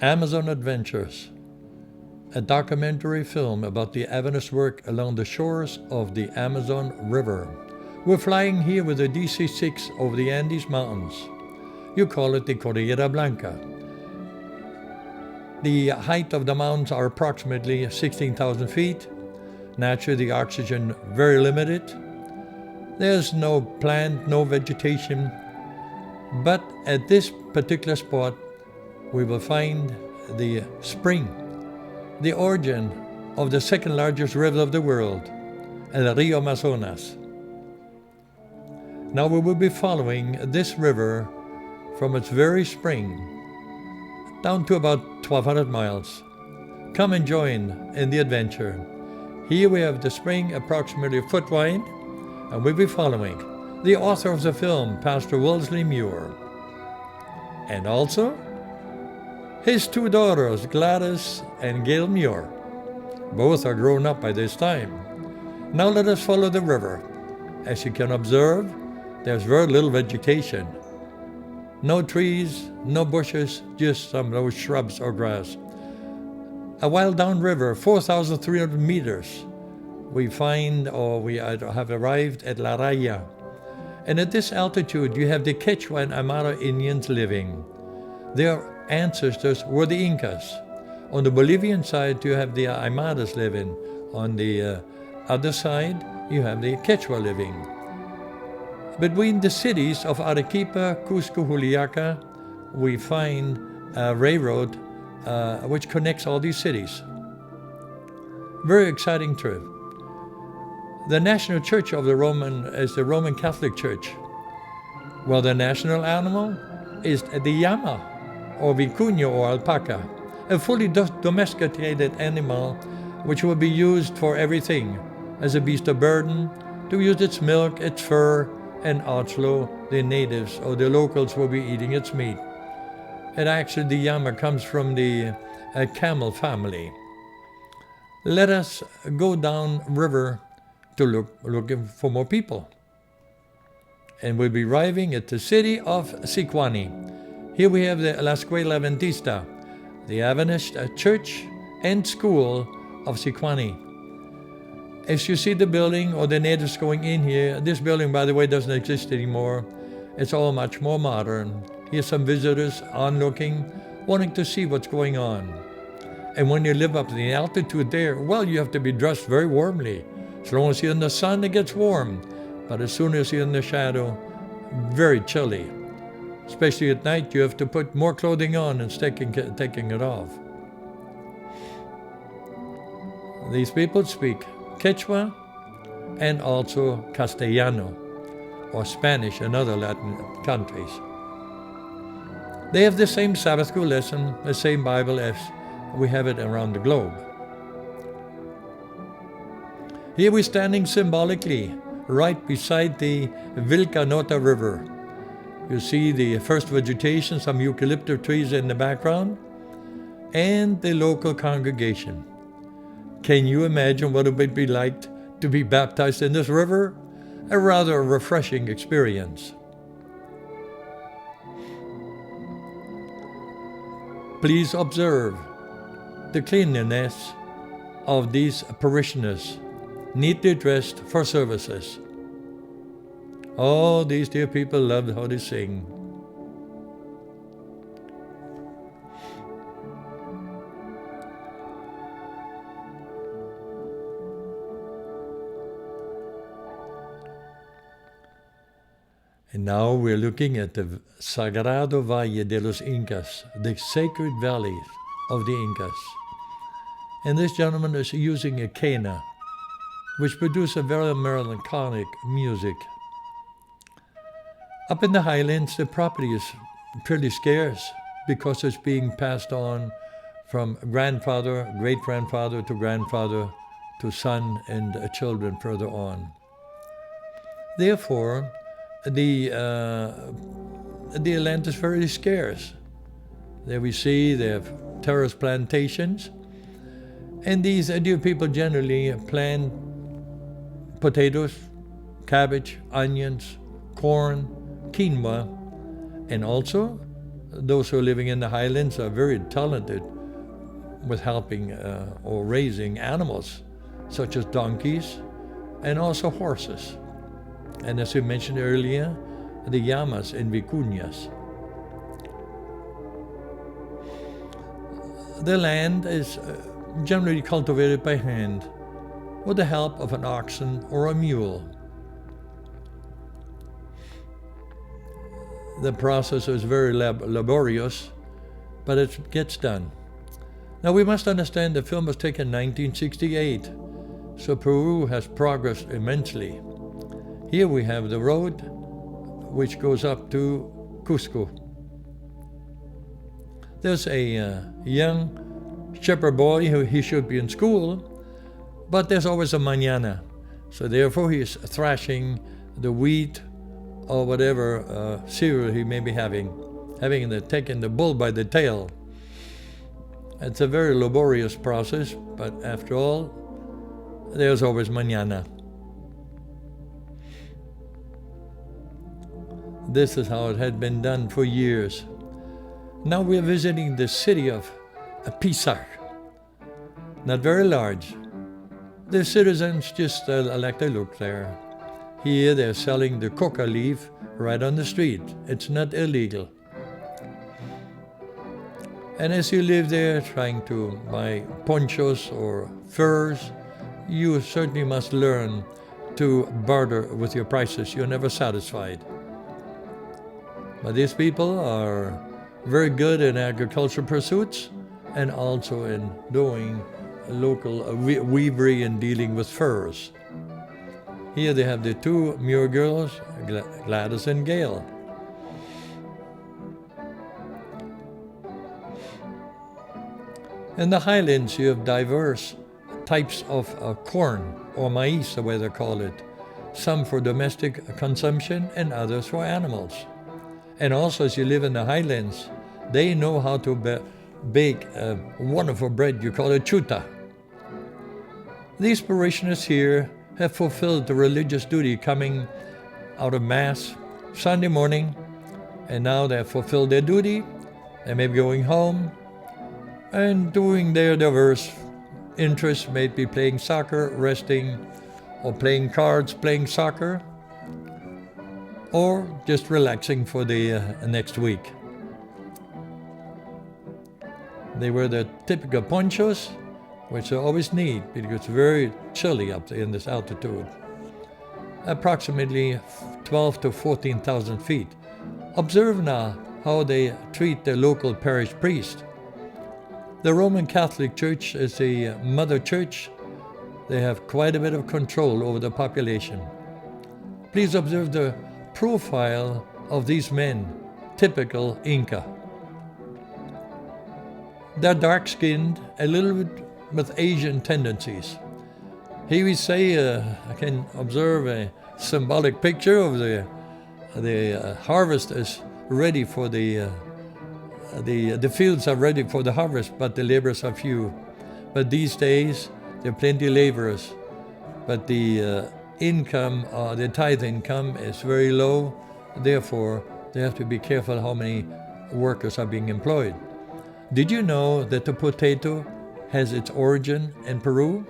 Amazon Adventures, a documentary film about the Adventist work along the shores of the Amazon River. We're flying here with a DC-6 over the Andes Mountains. You call it the Cordillera Blanca. The height of the mountains are approximately 16,000 feet. Naturally, the oxygen very limited. There's no plant, no vegetation. But at this particular spot, we will find the spring, the origin of the second largest river of the world, El Rio Amazonas. Now we will be following this river from its very spring down to about 1,200 miles. Come and join in the adventure. Here we have the spring approximately a foot wide, and we'll be following the author of the film, Pastor Wellesley Muir, and also his two daughters, Gladys and Gail Muir. Both are grown up by this time. Now let us follow the river. As you can observe, there's very little vegetation. No trees, no bushes, just some low shrubs or grass. A while downriver, 4,300 meters, we have arrived at La Raya. And at this altitude, you have the Quechua and Aymara Indians living. Their ancestors were the Incas. On the Bolivian side, you have the Aymaras living. On the other side, you have the Quechua living. Between the cities of Arequipa, Cusco, Juliaca, we find a railroad which connects all these cities. Very exciting trip. The national church of the Roman is the Roman Catholic Church. Well, the national animal is the llama, or vicuña, or alpaca, a fully domesticated animal which will be used for everything, as a beast of burden, to use its milk, its fur, and also the natives or the locals will be eating its meat. And actually the llama comes from the camel family. Let us go down river to looking for more people. And we'll be arriving at the city of Sicuani. Here we have the La Escuela Adventista, the Adventist church and school of Sicuani. As you see the building or the natives going in here, this building, by the way, doesn't exist anymore. It's all much more modern. Here's some visitors onlooking, wanting to see what's going on. And when you live up to the altitude there, well, you have to be dressed very warmly. As long as you're in the sun, it gets warm. But as soon as you're in the shadow, very chilly. Especially at night, you have to put more clothing on and taking it off. These people speak Quechua and also Castellano, or Spanish in other Latin countries. They have the same Sabbath school lesson, the same Bible as we have it around the globe. Here we're standing symbolically right beside the Vilcanota River. You see the first vegetation, some eucalyptus trees in the background, and the local congregation. Can you imagine what it would be like to be baptized in this river? A rather refreshing experience. Please observe the cleanliness of these parishioners, neatly dressed for services. Oh, these dear people loved how they sing. And now we're looking at the Sagrado Valle de los Incas, the sacred valleys of the Incas. And this gentleman is using a quena, which produces a very melancholic music. Up in the highlands, the property is pretty scarce because it's being passed on from grandfather, great-grandfather to son and children further on. Therefore, the land is very scarce. There we see they have terrace plantations, and these dear people generally plant potatoes, cabbage, onions, corn, quinoa, and also those who are living in the highlands are very talented with helping or raising animals, such as donkeys and also horses. And as we mentioned earlier, the llamas and vicuñas. The land is generally cultivated by hand with the help of an oxen or a mule. The process is very laborious, but it gets done. Now we must understand the film was taken in 1968, so Peru has progressed immensely. Here we have the road which goes up to Cusco. There's a young shepherd boy who he should be in school, but there's always a mañana. So therefore he is thrashing the wheat or whatever cereal he may be having taking the bull by the tail. It's a very laborious process, but after all, there's always mañana. This is how it had been done for years. Now we're visiting the city of Pisac. Not very large. The citizens just like they look there. Here they're selling the coca leaf right on the street. It's not illegal. And as you live there trying to buy ponchos or furs, you certainly must learn to barter with your prices. You're never satisfied. But these people are very good in agricultural pursuits and also in doing local weavery and dealing with furs. Here they have the two Muir girls, Gladys and Gail. In the highlands you have diverse types of corn, or maize the way they call it, some for domestic consumption and others for animals. And also as you live in the highlands, they know how to bake a wonderful bread, you call it chuta. These parishioners here have fulfilled the religious duty coming out of Mass Sunday morning, and now they have fulfilled their duty. They may be going home and doing their diverse interests, maybe playing soccer, resting, or playing cards, playing soccer, or just relaxing for the next week. They wear the typical ponchos, which they always need because it's very chilly up there in this altitude. Approximately 12 to 14,000 feet. Observe now how they treat the local parish priest. The Roman Catholic Church is a mother church. They have quite a bit of control over the population. Please observe the profile of these men, typical Inca. They're dark-skinned, a little bit with Asian tendencies. Here we say, I can observe a symbolic picture of the harvest is ready for the fields are ready for the harvest, but the laborers are few. But these days, there are plenty of laborers, but the income, the tithe income is very low. Therefore, they have to be careful how many workers are being employed. Did you know that the potato has its origin in Peru?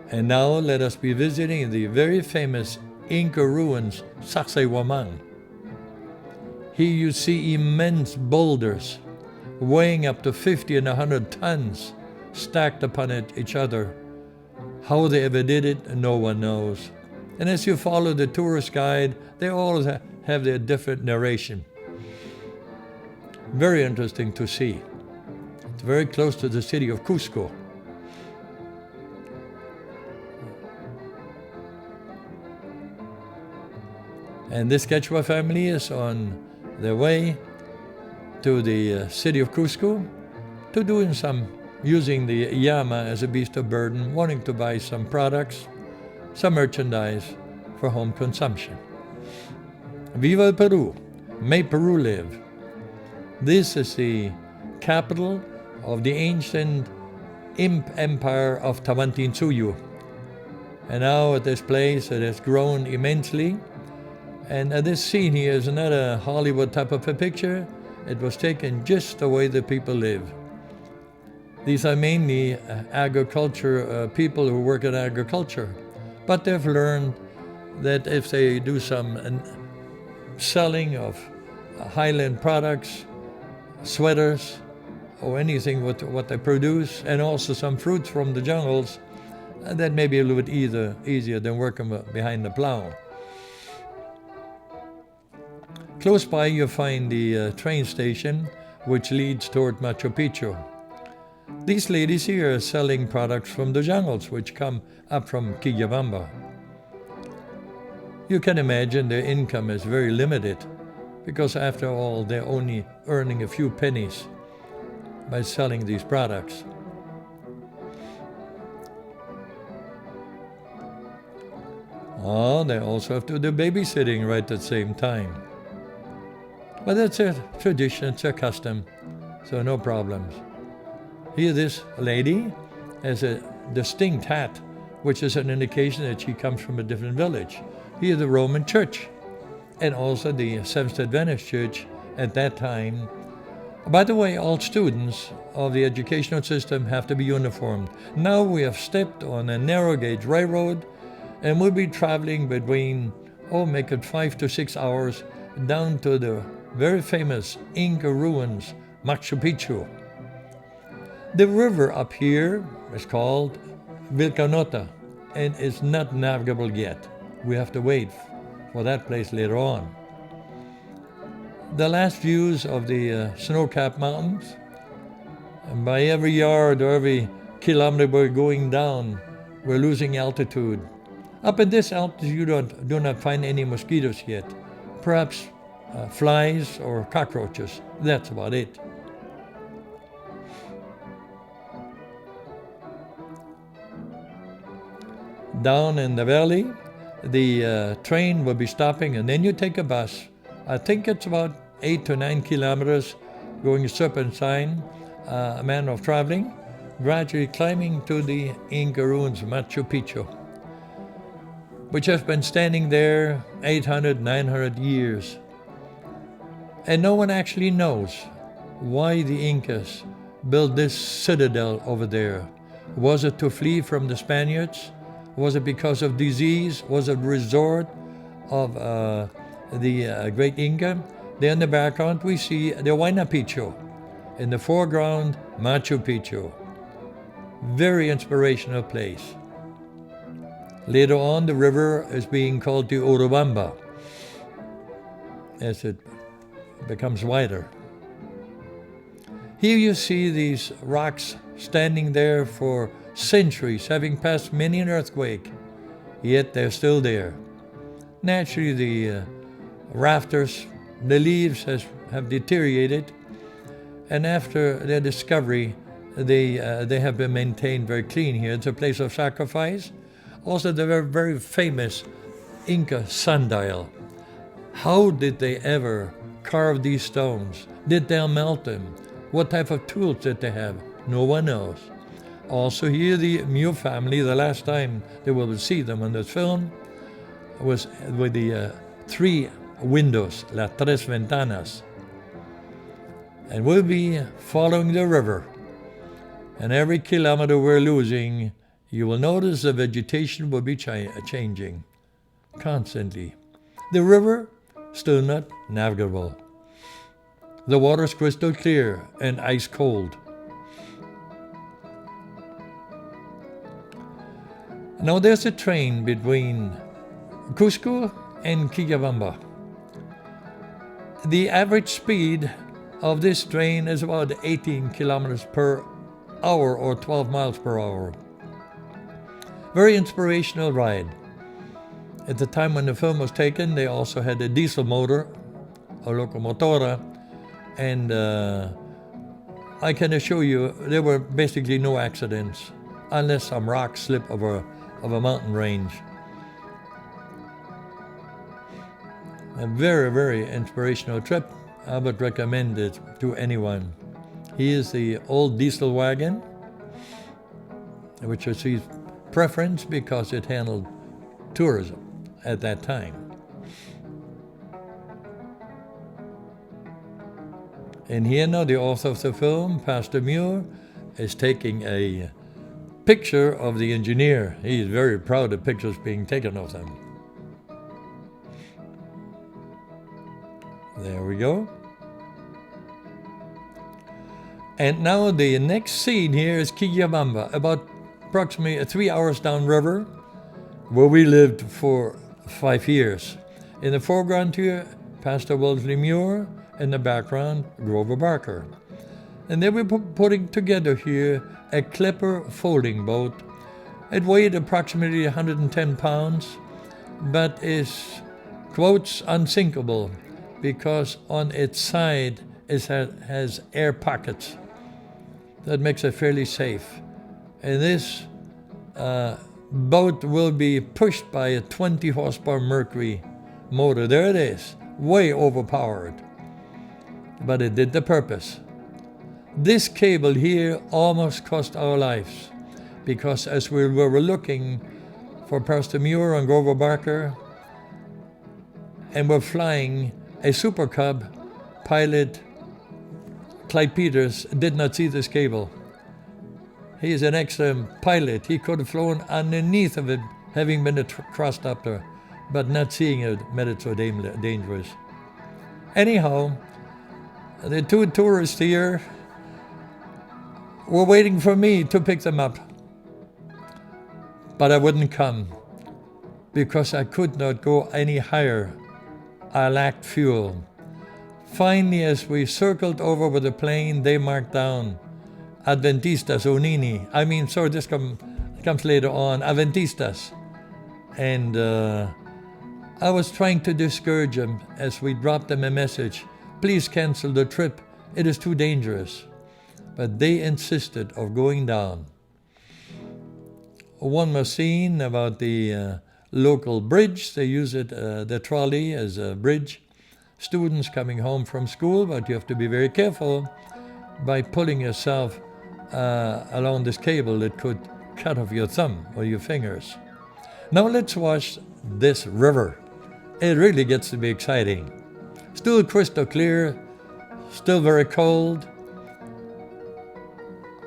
And now let us be visiting the very famous Inca ruins, Sacsayhuaman. Here you see immense boulders weighing up to 50 and 100 tons stacked upon each other. How they ever did it, no one knows. And as you follow the tourist guide, they all have their different narration. Very interesting to see. It's very close to the city of Cusco. And this Quechua family is on their way to the city of Cusco to doing using the llama as a beast of burden, wanting to buy some products, some merchandise for home consumption. Viva Peru! May Peru live! This is the capital of the ancient imp empire of Tawantinsuyu. And now at this place it has grown immensely, And this scene here is not a Hollywood type of a picture. It was taken just the way the people live. These are mainly agriculture people who work in agriculture, but they've learned that if they do some selling of highland products, sweaters, or anything with what they produce, and also some fruits from the jungles, that may be a little bit easier than working behind the plow. Close by you'll find the train station, which leads toward Machu Picchu. These ladies here are selling products from the jungles, which come up from Quillabamba. You can imagine their income is very limited, because after all, they're only earning a few pennies by selling these products. Oh, they also have to do babysitting right at the same time. But that's a tradition, it's a custom, so no problems. Here this lady has a distinct hat, which is an indication that she comes from a different village. Here the Roman Church, and also the Seventh Adventist Church at that time. By the way, all students of the educational system have to be uniformed. Now we have stepped on a narrow gauge railroad, and we'll be traveling between, make it 5 to 6 hours, down to the very famous Inca ruins, Machu Picchu. The river up here is called Vilcanota, and it's not navigable yet. We have to wait for that place later on. The last views of the snow-capped mountains, and by every yard or every kilometer we're going down, we're losing altitude. Up at this altitude, you do not find any mosquitoes yet. Perhaps flies or cockroaches. That's about it. Down in the valley, the train will be stopping, and then you take a bus. I think it's about 8 to 9 kilometers going serpentine, a manner of traveling, gradually climbing to the Inca ruins, Machu Picchu, which has been standing there 800, 900 years. And no one actually knows why the Incas built this citadel over there. Was it to flee from the Spaniards? Was it because of disease? Was it a resort of the great Inca? There in the background we see the Huayna Picchu. In the foreground, Machu Picchu. Very inspirational place. Later on, the river is being called the Urubamba as it becomes wider. Here you see these rocks standing there for centuries, having passed many an earthquake, yet they're still there. Naturally, the rafters, the leaves have deteriorated, and after their discovery, they have been maintained very clean here. It's a place of sacrifice. Also, the very, very famous Inca sundial. How did they ever carve these stones? Did they melt them? What type of tools did they have? No one knows. Also here the Mew family, the last time they will see them on this film, was with the 3 windows, las tres ventanas. And we'll be following the river. And every kilometer we're losing, you will notice the vegetation will be changing constantly. The river, still not navigable. The water is crystal clear and ice cold. Now there's a train between Cusco and Quillabamba. The average speed of this train is about 18 kilometers per hour or 12 miles per hour. Very inspirational ride. At the time when the film was taken, they also had a diesel motor, a locomotora, and I can assure you there were basically no accidents unless some rock slip over of a mountain range. A very, very inspirational trip. I would recommend it to anyone. Here's the old diesel wagon, which received preference because it handled tourism at that time. And here now the author of the film, Pastor Muir, is taking a picture of the engineer. He is very proud of pictures being taken of them. There we go. And now the next scene here is Quillabamba, about approximately 3 hours downriver, where we lived for 5 years. In the foreground here, Pastor Wellesley Muir. In the background, Grover Barker. And they were putting together here a clipper folding boat. It weighed approximately 110 pounds, but is, quotes, unsinkable because on its side it has air pockets. That makes it fairly safe. And this boat will be pushed by a 20 horsepower Mercury motor. There it is, way overpowered. But it did the purpose. This cable here almost cost our lives, because as we were looking for Pastor Muir and Grover Barker, and we're flying a Super Cub, pilot Clyde Peters did not see this cable. He is an excellent pilot. He could have flown underneath of it, having been crossed up there, but not seeing it made it so dangerous. Anyhow, the 2 tourists here were waiting for me to pick them up. But I wouldn't come because I could not go any higher. I lacked fuel. Finally, as we circled over with the plane, they marked down Adventistas Unini. This comes later on, Adventistas. And I was trying to discourage them as we dropped them a message. Please cancel the trip. It is too dangerous. But they insisted of going down. One more scene about the local bridge. They use it, the trolley, as a bridge. Students coming home from school, but you have to be very careful by pulling yourself along this cable that could cut off your thumb or your fingers. Now let's watch this river. It really gets to be exciting. Still crystal clear, still very cold.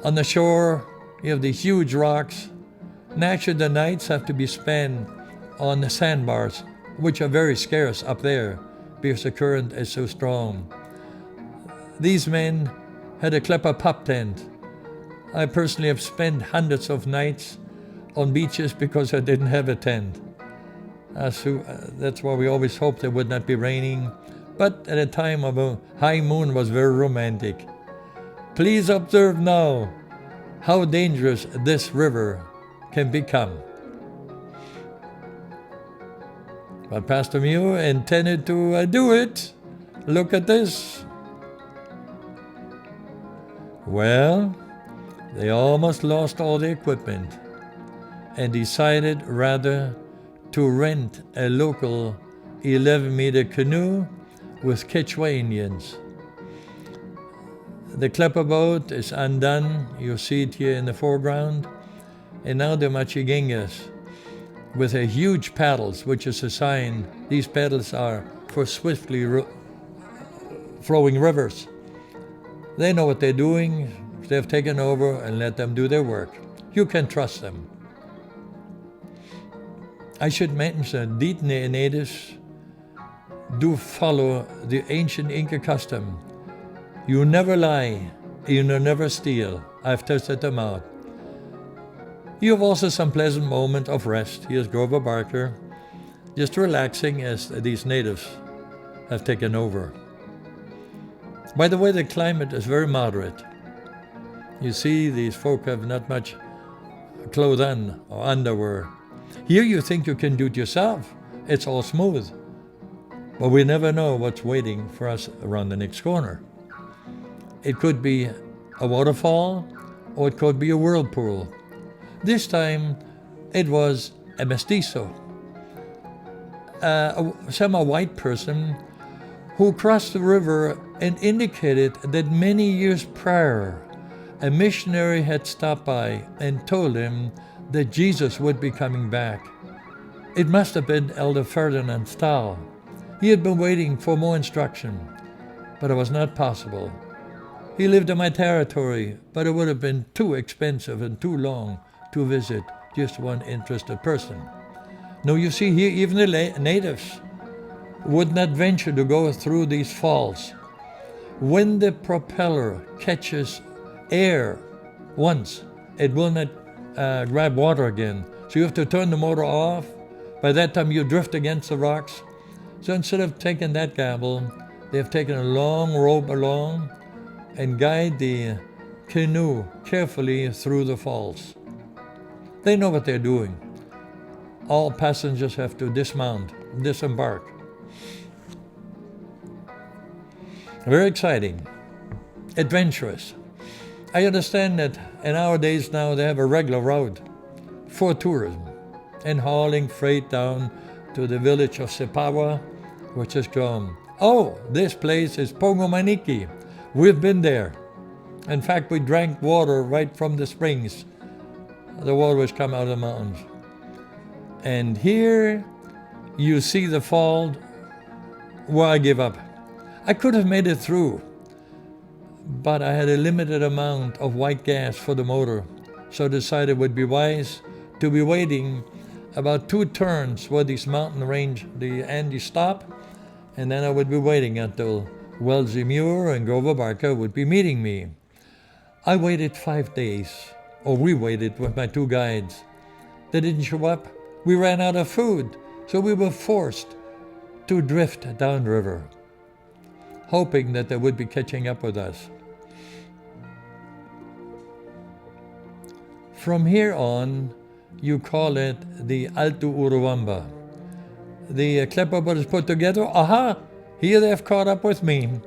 On the shore, you have these huge rocks. Naturally, the nights have to be spent on the sandbars, which are very scarce up there because the current is so strong. These men had a Klepper pup tent. I personally have spent hundreds of nights on beaches because I didn't have a tent. That's why we always hoped it would not be raining. But at a time of a high moon was very romantic. Please observe now how dangerous this river can become. But Pastor Muir intended to do it. Look at this. Well, they almost lost all the equipment and decided rather to rent a local 11-meter canoe with Quechua Indians. The Klepper boat is undone. You see it here in the foreground. And now the Machiguengas with their huge paddles, which is a sign these paddles are for swiftly flowing rivers. They know what they're doing. They've taken over and let them do their work. You can trust them. I should mention that Ditne natives do follow the ancient Inca custom. You never lie, you never steal. I've tested them out. You have also some pleasant moment of rest. Here's Grover Barker, just relaxing as these natives have taken over. By the way, the climate is very moderate. You see, these folk have not much clothes on or underwear. Here you think you can do it yourself. It's all smooth. But we never know what's waiting for us around the next corner. It could be a waterfall, or it could be a whirlpool. This time, it was a mestizo, a semi-white person who crossed the river and indicated that many years prior, a missionary had stopped by and told him that Jesus would be coming back. It must have been Elder Ferdinand Stahl. He had been waiting for more instruction, but it was not possible. He lived in my territory, but it would have been too expensive and too long to visit just one interested person. No, you see here, even the natives would not venture to go through these falls. When the propeller catches air once, it will not grab water again. So you have to turn the motor off. By that time you drift against the rocks. So instead of taking that gamble, they have taken a long rope along and guide the canoe carefully through the falls. They know what they're doing. All passengers have to disembark. Very exciting, adventurous. I understand that in our days now they have a regular route for tourism and hauling freight down to the village of Sipawa, which is called, oh, this place is Pongomaniki. We've been there. In fact, we drank water right from the springs. The water was coming out of the mountains. And here you see the fall where I give up. I could have made it through, but I had a limited amount of white gas for the motor, so I decided it would be wise to be waiting about 2 turns where this mountain range, the Andes, stop, and then I would be waiting until Wellesley Muir and Grover Barker would be meeting me. I waited 5 days, or we waited with my 2 guides. They didn't show up. We ran out of food, so we were forced to drift downriver, hoping that they would be catching up with us. From here on, you call it the Alto Urubamba. The Klepper brothers put together, aha, here they have caught up with me,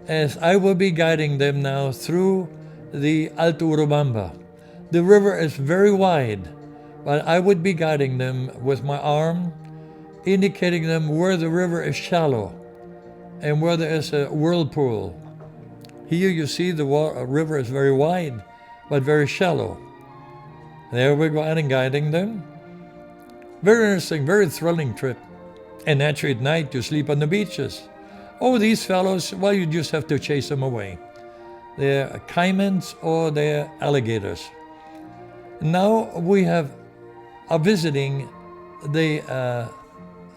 as I will be guiding them now through the Alto Urubamba. The river is very wide, but I would be guiding them with my arm, indicating them where the river is shallow and where there is a whirlpool. Here you see the river is very wide, but very shallow. There we go out and guiding them. Very interesting, very thrilling trip. And naturally at night you sleep on the beaches. Oh, these fellows, well, you just have to chase them away. They're caimans or they're alligators. Now we are visiting the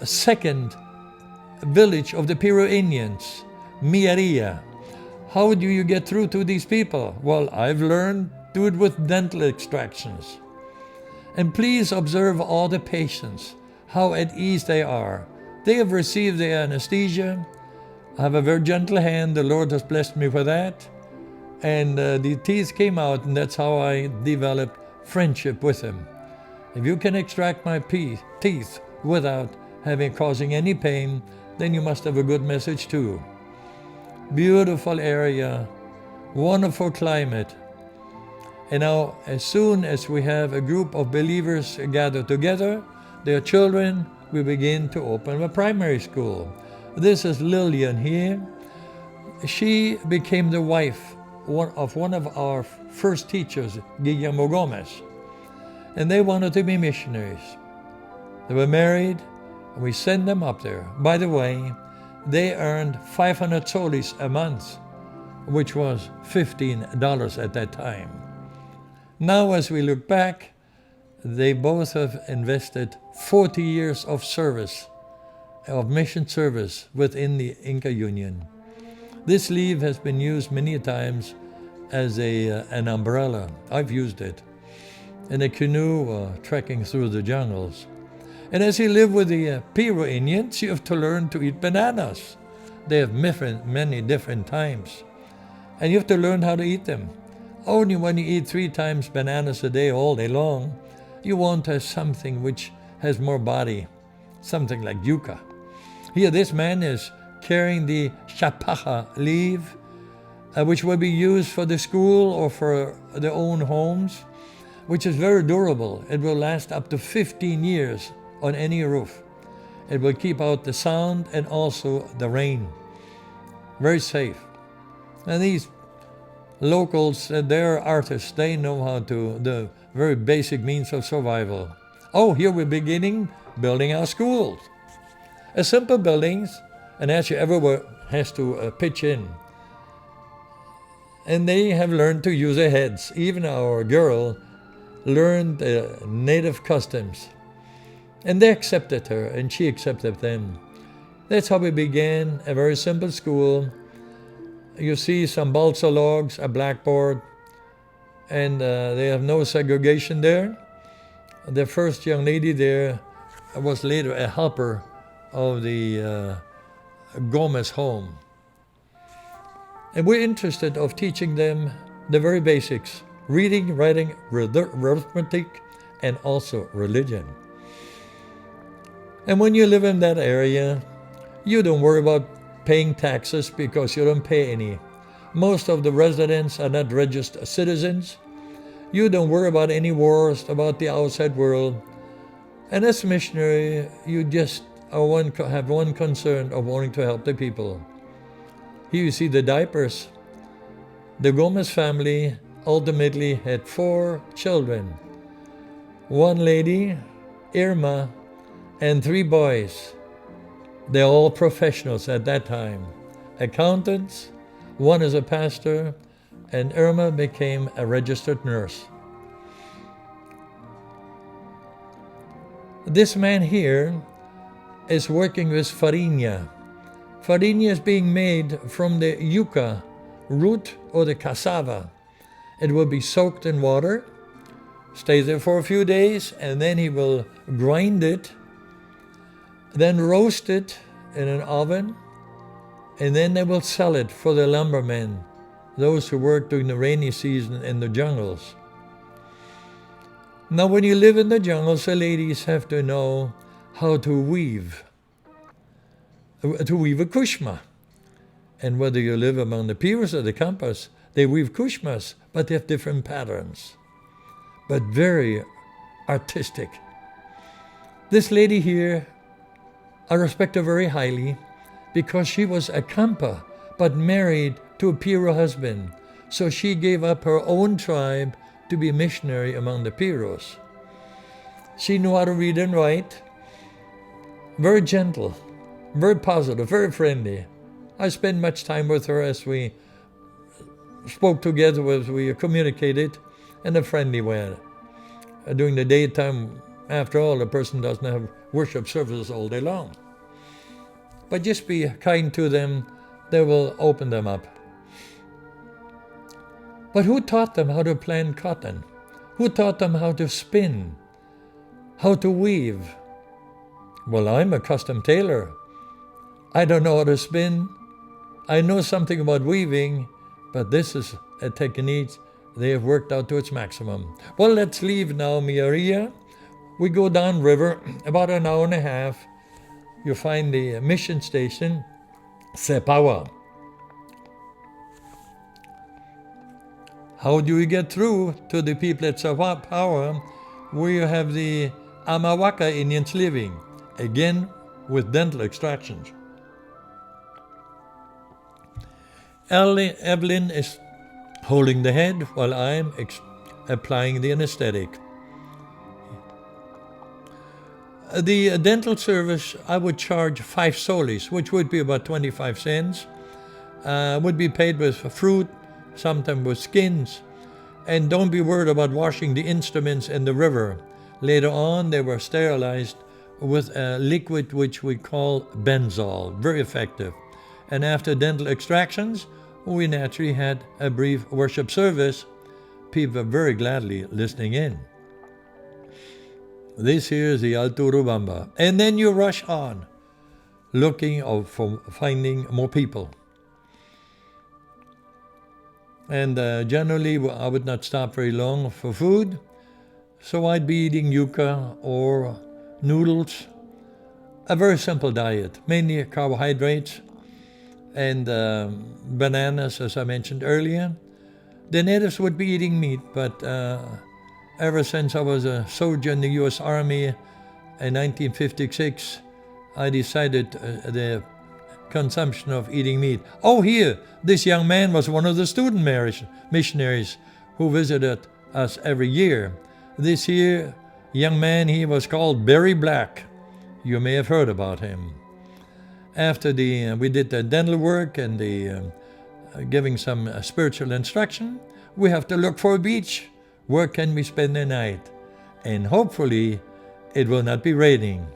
second village of the Piro Indians, Miaria. How do you get through to these people? Well, I've learned to do it with dental extractions. And please observe all the patients, how at ease they are. They have received the anesthesia. I have a very gentle hand. The Lord has blessed me for that. And the teeth came out, and that's how I developed friendship with them. If you can extract my teeth without causing any pain, then you must have a good message too. Beautiful area, wonderful climate. And now, as soon as we have a group of believers gathered together, their children, we begin to open a primary school. This is Lillian here. She became the wife of one of our first teachers, Guillermo Gomez. And they wanted to be missionaries. They were married, and we sent them up there. By the way, they earned 500 soles a month, which was $15 at that time. Now, as we look back, they both have invested 40 years of service, of mission service within the Inca Union. This leaf has been used many times as an umbrella. I've used it. In a canoe trekking through the jungles. And as you live with the Piro Indians, you have to learn to eat bananas. They have many different types. And you have to learn how to eat them. Only when you eat 3 times bananas a day all day long, you won't have something which has more body, something like yucca. Here this man is carrying the chapaja leaf, which will be used for the school or for their own homes, which is very durable. It will last up to 15 years on any roof. It will keep out the sound and also the rain. Very safe. And these locals, they're artists. They know how to, the very basic means of survival. Oh, here we're beginning building our schools. Simple buildings, and actually everyone has to pitch in. And they have learned to use their heads. Even our girl learned native customs. And they accepted her, and she accepted them. That's how we began, a very simple school. You see some balsa logs, a blackboard, and they have no segregation there. The first young lady there was later a helper of the Gomez home. And we're interested of teaching them the very basics: reading, writing, arithmetic, and also religion. And when you live in that area, you don't worry about paying taxes because you don't pay any. Most of the residents are not registered citizens. You don't worry about any wars, about the outside world. And as a missionary, you just have one concern of wanting to help the people. Here you see the diapers. The Gomez family ultimately had 4 children. 1 lady, Irma, and 3 boys. They're all professionals at that time. Accountants, 1 is a pastor, and Irma became a registered nurse. This man here is working with farinha. Farinha is being made from the yucca root or the cassava. It will be soaked in water, stays there for a few days, and then he will grind it, then roast it in an oven, and then they will sell it for the lumbermen, those who work during the rainy season in the jungles. Now when you live in the jungles, the ladies have to know how to weave a kushma. And whether you live among the Piros or the Kampas, they weave kushmas, but they have different patterns, but very artistic. This lady here, I respect her very highly because she was a Kampa, but married to a Piro husband. So she gave up her own tribe to be a missionary among the Piros. She knew how to read and write, very gentle, very positive, very friendly. I spent much time with her as we spoke together, as we communicated in a friendly way. During the daytime, after all, a person doesn't have worship services all day long. But just be kind to them, they will open them up. But who taught them how to plant cotton? Who taught them how to spin? How to weave? Well, I'm a custom tailor. I don't know how to spin. I know something about weaving, but this is a technique they have worked out to its maximum. Well, let's leave now Miaria. We go down river, about an hour and a half. You find the mission station, Sepawa. How do we get through to the people at Sepawa, where you have the Amawaka Indians living, again with dental extractions? Evelyn is holding the head while I'm applying the anesthetic. The dental service, I would charge 5 soles, which would be about 25 cents. Would be paid with fruit, sometimes with skins. And don't be worried about washing the instruments in the river. Later on, they were sterilized with a liquid which we call benzol, very effective. And after dental extractions, we naturally had a brief worship service. People were very gladly listening in. This here is the Alto Urubamba. And then you rush on, looking for finding more people. And generally, I would not stop very long for food. So I'd be eating yuca or noodles. A very simple diet, mainly carbohydrates and bananas, as I mentioned earlier. The natives would be eating meat, but ever since I was a soldier in the U.S. Army in 1956, I decided the consumption of eating meat. Oh, here, this young man was one of the student missionaries who visited us every year. This here young man, he was called Barry Black. You may have heard about him. After we did the dental work and the giving some spiritual instruction. We have to look for a beach. Where can we spend the night? And hopefully it will not be raining.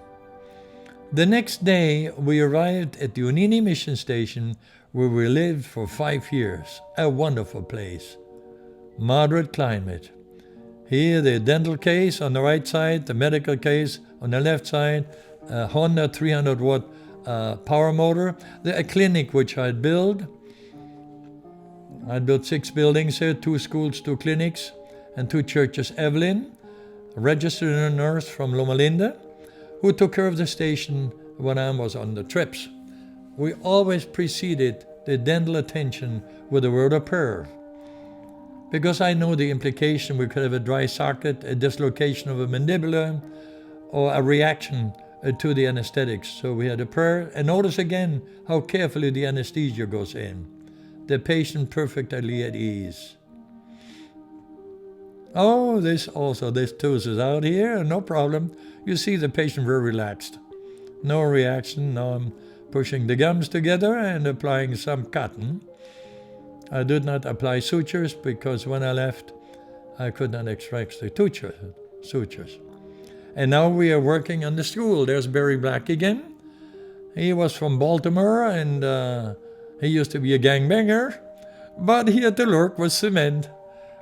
The next day, we arrived at the Unini Mission Station, where we lived for 5 years. A wonderful place. Moderate climate. Here, the dental case on the right side, the medical case on the left side, a Honda 300-watt power motor. A clinic which I'd built. I'd built 6 buildings here, 2 schools, 2 clinics, and 2 churches. Evelyn, a registered nurse from Loma Linda, who took care of the station when I was on the trips. We always preceded the dental attention with a word of prayer. Because I know the implication, we could have a dry socket, a dislocation of a mandibular, or a reaction to the anesthetics. So we had a prayer, and notice again how carefully the anesthesia goes in. The patient perfectly at ease. Oh, this tooth is out here, no problem. You see the patient very relaxed. No reaction, no, I'm pushing the gums together and applying some cotton. I did not apply sutures because when I left, I could not extract the sutures. And now we are working on the school. There's Barry Black again. He was from Baltimore and he used to be a gangbanger, but he had to work with cement.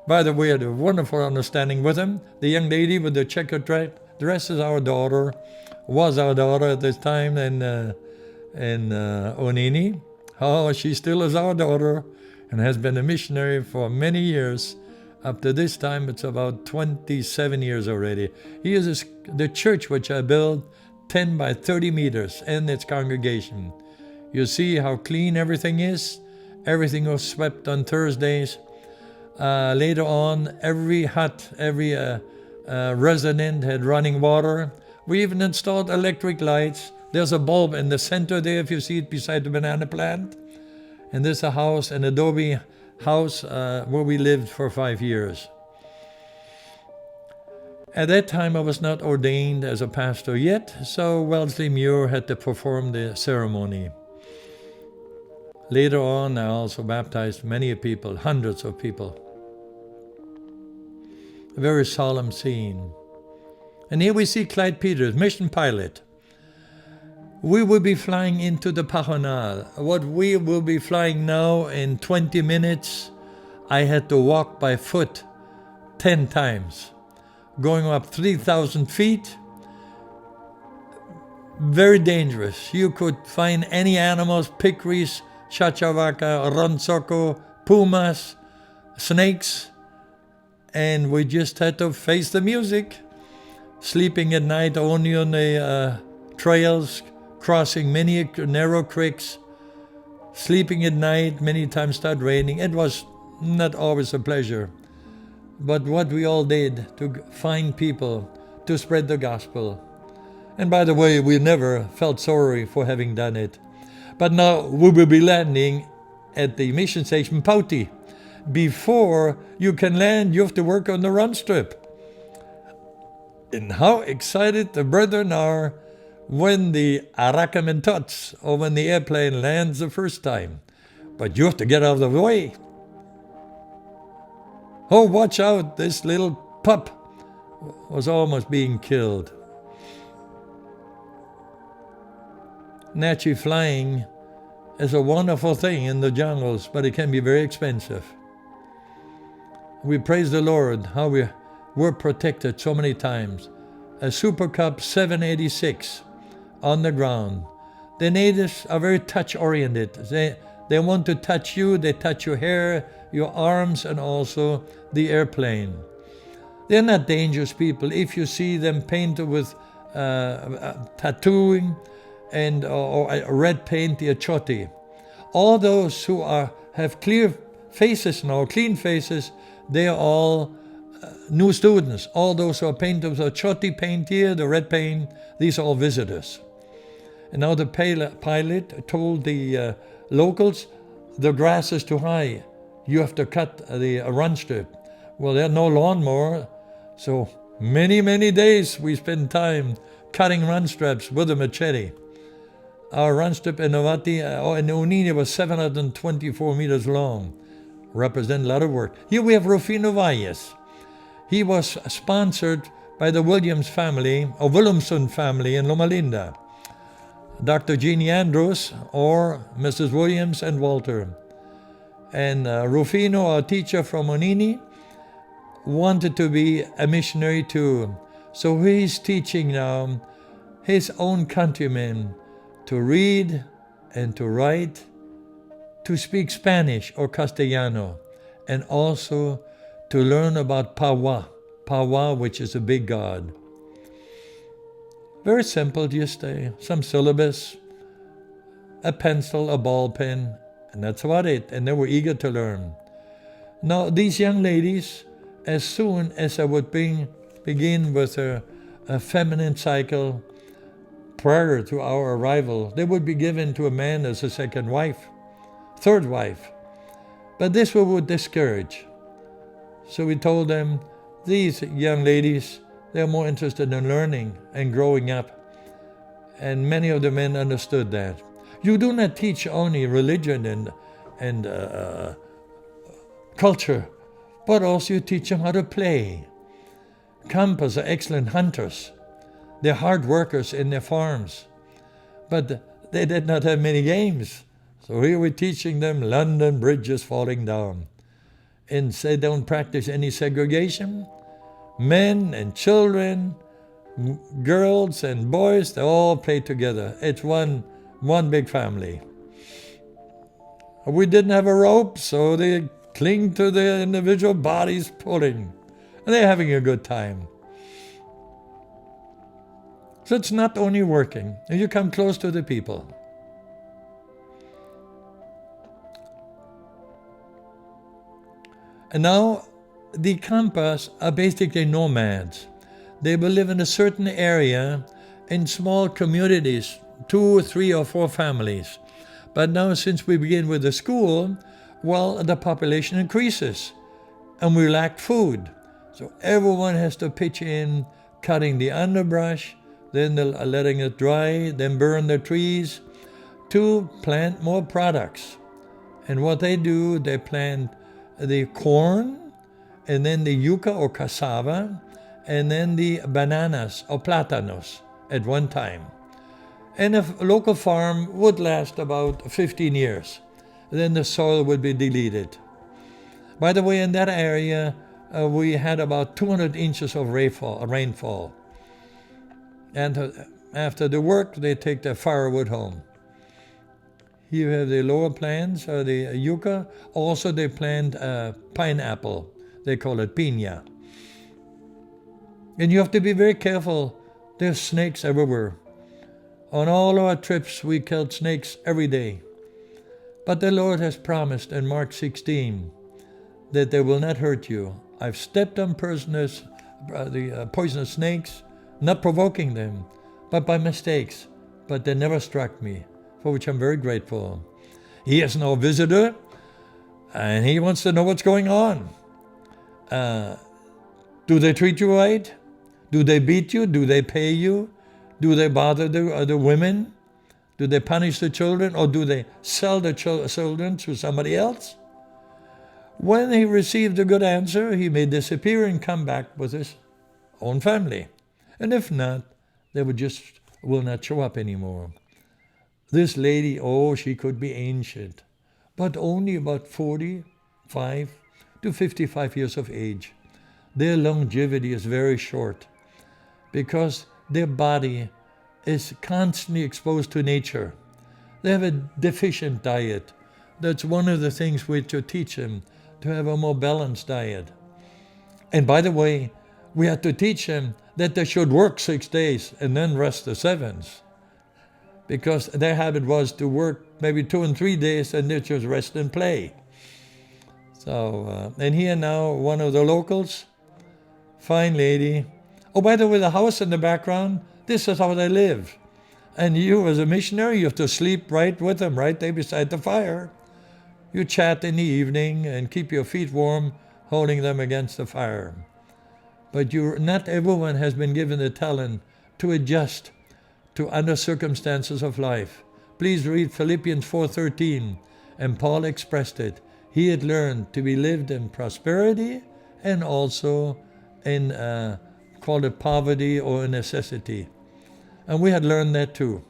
By the way, I had a wonderful understanding with him. The young lady with the checkered dress is our daughter, was our daughter at this time in Unini. Oh, she still is our daughter and has been a missionary for many years. Up to this time, it's about 27 years already. He is the church which I built, 10 by 30 meters, and its congregation. You see how clean everything is. Everything was swept on Thursdays. Later on, every hut, every resident had running water. We even installed electric lights. There's a bulb in the center there, if you see it beside the banana plant. And there's a house, an adobe house, where we lived for 5 years. At that time, I was not ordained as a pastor yet, so Wellesley Muir had to perform the ceremony. Later on, I also baptized many people, hundreds of people. A very solemn scene. And here we see Clyde Peters, mission pilot. We will be flying into the Pajonal. What we will be flying now in 20 minutes, I had to walk by foot 10 times. Going up 3,000 feet. Very dangerous. You could find any animals, piccaries, chachavaca, ronsoco, pumas, snakes, and we just had to face the music. Sleeping at night only on the trails, crossing many narrow creeks, sleeping at night, many times started raining. It was not always a pleasure. But what we all did to find people, to spread the gospel. And by the way, we never felt sorry for having done it. But now we will be landing at the mission station Pauti. Before you can land, you have to work on the run strip. And how excited the brethren are when the Aracamentots, or when the airplane lands the first time. But you have to get out of the way. Oh, watch out, this little pup was almost being killed. Naturally, flying is a wonderful thing in the jungles, but it can be very expensive. We praise the Lord how we were protected so many times. A Super Cub 786 on the ground. The natives are very touch-oriented. They want to touch you, they touch your hair, your arms, and also the airplane. They're not dangerous people. If you see them painted with tattooing and or red paint, the achoti. All those who have clear faces now, clean faces, they are all new students. All those who are painted with achoti paint here, the red paint, these are all visitors. And now the pilot told the locals, the grass is too high. You have to cut the run strip. Well, there's no lawnmower, so many days we spend time cutting run strips with a machete. Our run strip in in Unini was 724 meters long. Represent a lot of work. Here we have Rufino Valles. He was sponsored by the Williams family, or Williamson family in Loma Linda. Dr. Jeannie Andrews, or Mrs. Williams and Walter. And Rufino, a teacher from Unini, wanted to be a missionary too. So he's teaching now his own countrymen to read and to write, to speak Spanish or Castellano, and also to learn about Pawa, which is a big god. Very simple, just some syllabus, a pencil, a ball pen, and that's about it. And they were eager to learn. Now, these young ladies, as soon as I would begin with a feminine cycle prior to our arrival, they would be given to a man as a second wife, third wife. But this we would discourage. So we told them, these young ladies, they're more interested in learning and growing up. And many of the men understood that. You do not teach only religion and culture, but also you teach them how to play. Kampas are excellent hunters. They're hard workers in their farms. But they did not have many games. So here we're teaching them London Bridge is falling down. And they don't practice any segregation. Men and children, girls and boys, they all play together. It's one big family. We didn't have a rope, so they cling to their individual bodies pulling. And they're having a good time. So it's not only working. You come close to the people. And now, the Kampas are basically nomads. They will live in a certain area in small communities, 2, 3, or 4 families. But now, since we begin with the school, well, the population increases and we lack food. So everyone has to pitch in, cutting the underbrush, then they're letting it dry, then burn the trees to plant more products. And what they do, they plant the corn, and then the yuca or cassava, and then the bananas or platanos at one time. And a local farm would last about 15 years. Then the soil would be deleted. By the way, in that area, we had about 200 inches of rainfall. And after the work, they take their firewood home. Here you have the lower plants, the yucca. Also, they plant pineapple. They call it piña. And you have to be very careful. There's snakes everywhere. On all our trips, we killed snakes every day. But the Lord has promised in Mark 16 that they will not hurt you. I've stepped on poisonous snakes, not provoking them, but by mistakes. But they never struck me, for which I'm very grateful. He is no visitor, and he wants to know what's going on. Do they treat you right? Do they beat you? Do they pay you? Do they bother the women? Do they punish the children? Or do they sell the children to somebody else? When he received a good answer, he may disappear and come back with his own family. And if not, they will not show up anymore. This lady, she could be ancient, but only about 45 to 55 years of age. Their longevity is very short because their body is constantly exposed to nature. They have a deficient diet. That's one of the things we to teach them, to have a more balanced diet. And by the way, we have to teach them that they should work 6 days and then rest the 7s. Because their habit was to work maybe 2 and 3 days and then just rest and play. So, and here now, one of the locals, fine lady. Oh, by the way, the house in the background, this is how they live. And you, as a missionary, you have to sleep right with them, right there beside the fire. You chat in the evening and keep your feet warm, holding them against the fire. But not everyone has been given the talent to adjust to other circumstances of life. please read Philippians 4:13. And Paul expressed it. He had learned to be lived in prosperity and also in, call it poverty or necessity. And we had learned that too.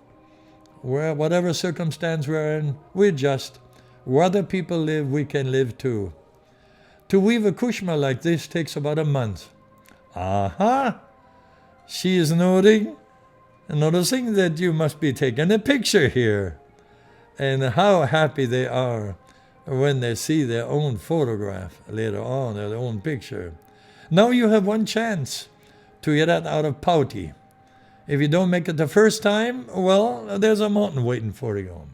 Whatever circumstance we're in, we adjust. Where other people live, we can live too. To weave a kushma like this takes about a month. Aha! She is noticing that you must be taking a picture here. And how happy they are when they see their own photograph later on, their own picture. Now you have one chance to get that out of pouty. If you don't make it the first time, well, there's a mountain waiting for you.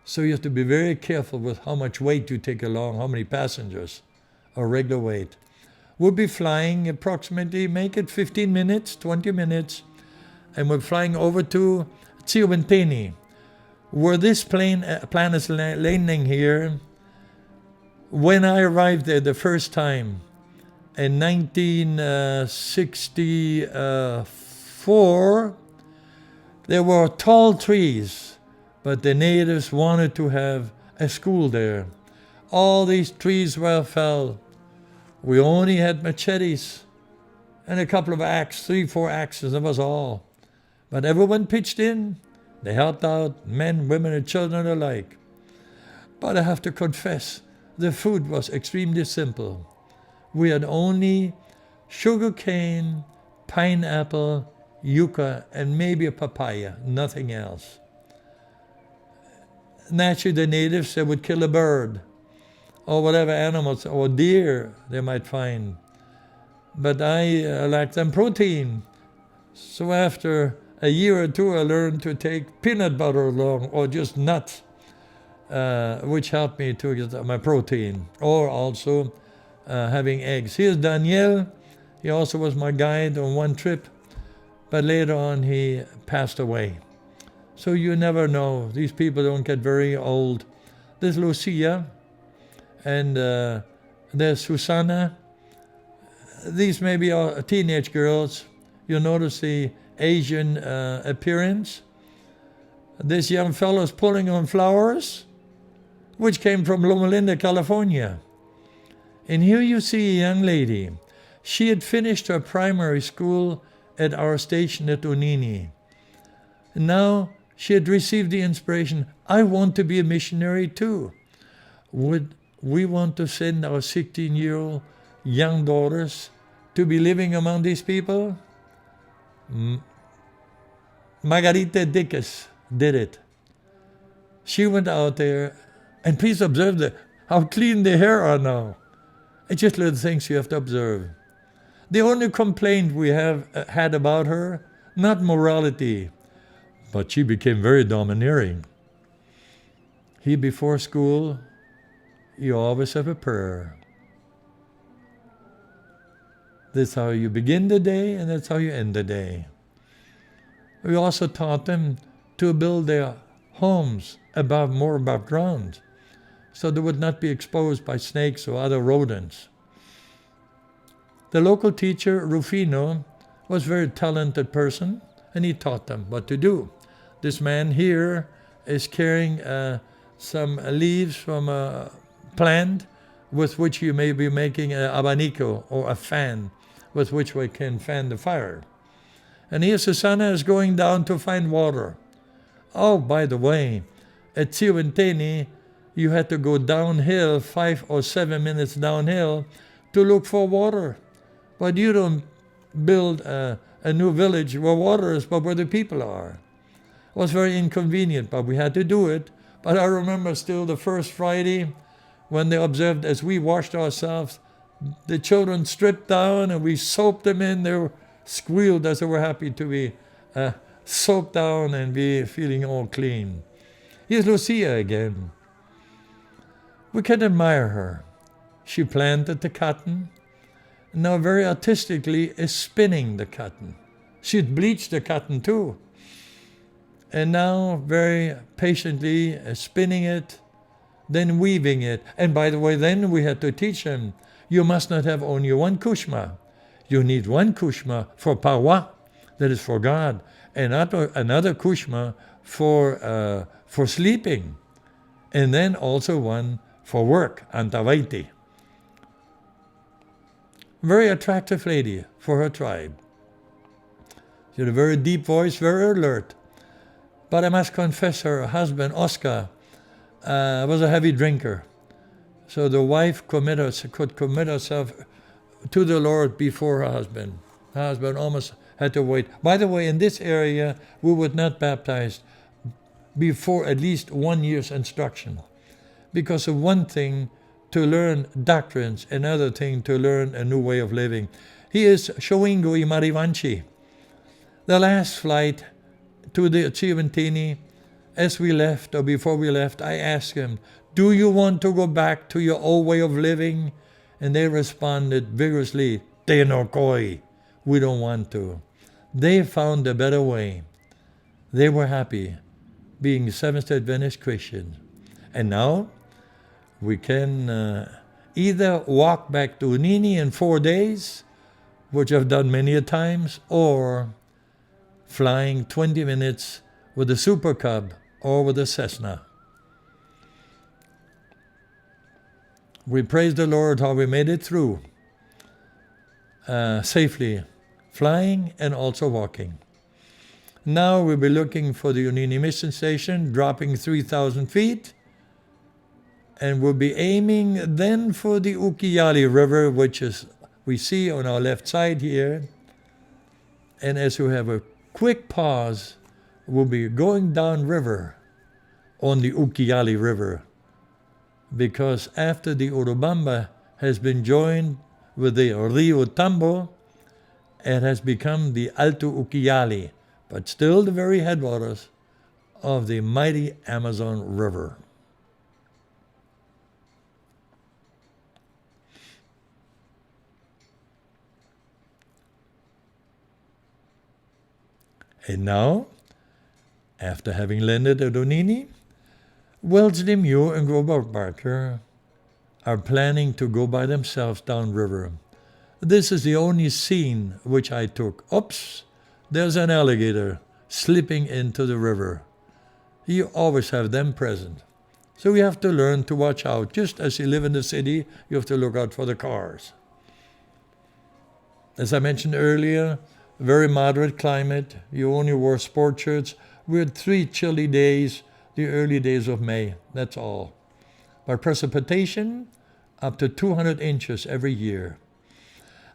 So you have to be very careful with how much weight you take along, how many passengers, or regular weight. We'll be flying approximately, make it 15 minutes, 20 minutes, and we're flying over to Tsiuwintini, where this plane is landing here. When I arrived there the first time in 1964, there were tall trees, but the natives wanted to have a school there. All these trees were felled. We only had machetes and a couple of axes, 3-4 axes, that was all. But everyone pitched in. They helped out, men, women, and children alike. But I have to confess, the food was extremely simple. We had only sugar cane, pineapple, yucca, and maybe a papaya, nothing else. Naturally, the natives, they would kill a bird or whatever animals, or deer they might find. But I lacked them protein. So after a year or two, I learned to take peanut butter along, or just nuts, which helped me to get my protein, or also having eggs. Here's Daniel. He also was my guide on one trip, but later on he passed away. So you never know. These people don't get very old. There's Lucia, and there's Susanna. These maybe are teenage girls. You notice the Asian appearance. This young fellow is pulling on flowers, which came from Loma Linda, California. And here you see a young lady. She had finished her primary school at our station at Unini. And now she had received the inspiration, I want to be a missionary too. Would we want to send our 16-year-old young daughters to be living among these people? Margarita Dickes did it. She went out there, and please observe how clean the hair are now. It's just little things you have to observe. The only complaint we have had about her, not morality, but she became very domineering. Before school, you always have a prayer. That's how you begin the day, and that's how you end the day. We also taught them to build their homes more above ground, so they would not be exposed by snakes or other rodents. The local teacher, Rufino, was a very talented person, and he taught them what to do. This man here is carrying some leaves from a plant with which you may be making an abanico, or a fan, with which we can fan the fire. And here Susanna is going down to find water. Oh, by the way, at Tsiuwintini, you had to go downhill, 5 or 7 minutes downhill, to look for water. But you don't build a new village where water is, but where the people are. It was very inconvenient, but we had to do it. But I remember still the first Friday when they observed as we washed ourselves, the children stripped down and we soaped them in. They squealed as they were happy to be soaked down and be feeling all clean. Here's Lucia again. We can admire her. She planted the cotton, and now very artistically is spinning the cotton. She'd bleached the cotton too, and now very patiently is spinning it, then weaving it. And by the way, then we had to teach them, you must not have only one kushma. You need one kushma for pawa, that is for God, and another kushma for sleeping, and then also one for work, Antavaiti. Very attractive lady for her tribe. She had a very deep voice, very alert. But I must confess her husband, Oscar, was a heavy drinker. So the wife could commit herself to the Lord before her husband. Her husband almost had to wait. By the way, in this area, we would not baptize before at least 1 year's instruction. Because of one thing, to learn doctrines, another thing, to learn a new way of living. He is Showingo Imarivanchi. The last flight to the Chiventini, as we left or before we left, I asked him, do you want to go back to your old way of living? And they responded vigorously, Te no koi. We don't want to. They found a better way. They were happy being Seventh-day Adventist Christians. And now we can either walk back to Unini in 4 days, which I've done many a times, or flying 20 minutes with a Super Cub or with a Cessna. We praise the Lord how we made it through safely, flying and also walking. Now we'll be looking for the Unini Mission Station, dropping 3,000 feet, and we'll be aiming then for the Ukiali River, which is we see on our left side here. And as we have a quick pause, we'll be going down river on the Ukiali River, because after the Urubamba has been joined with the Rio Tambo, it has become the Alto Ukiali, but still the very headwaters of the mighty Amazon River. And now, after having landed at Unini, Wellesley Muir and Grover Barker are planning to go by themselves downriver. This is the only scene which I took. Oops, there's an alligator slipping into the river. You always have them present. So we have to learn to watch out. Just as you live in the city, you have to look out for the cars. As I mentioned earlier, very moderate climate. You only wore sport shirts. We had 3 chilly days, the early days of May. That's all. But precipitation, up to 200 inches every year.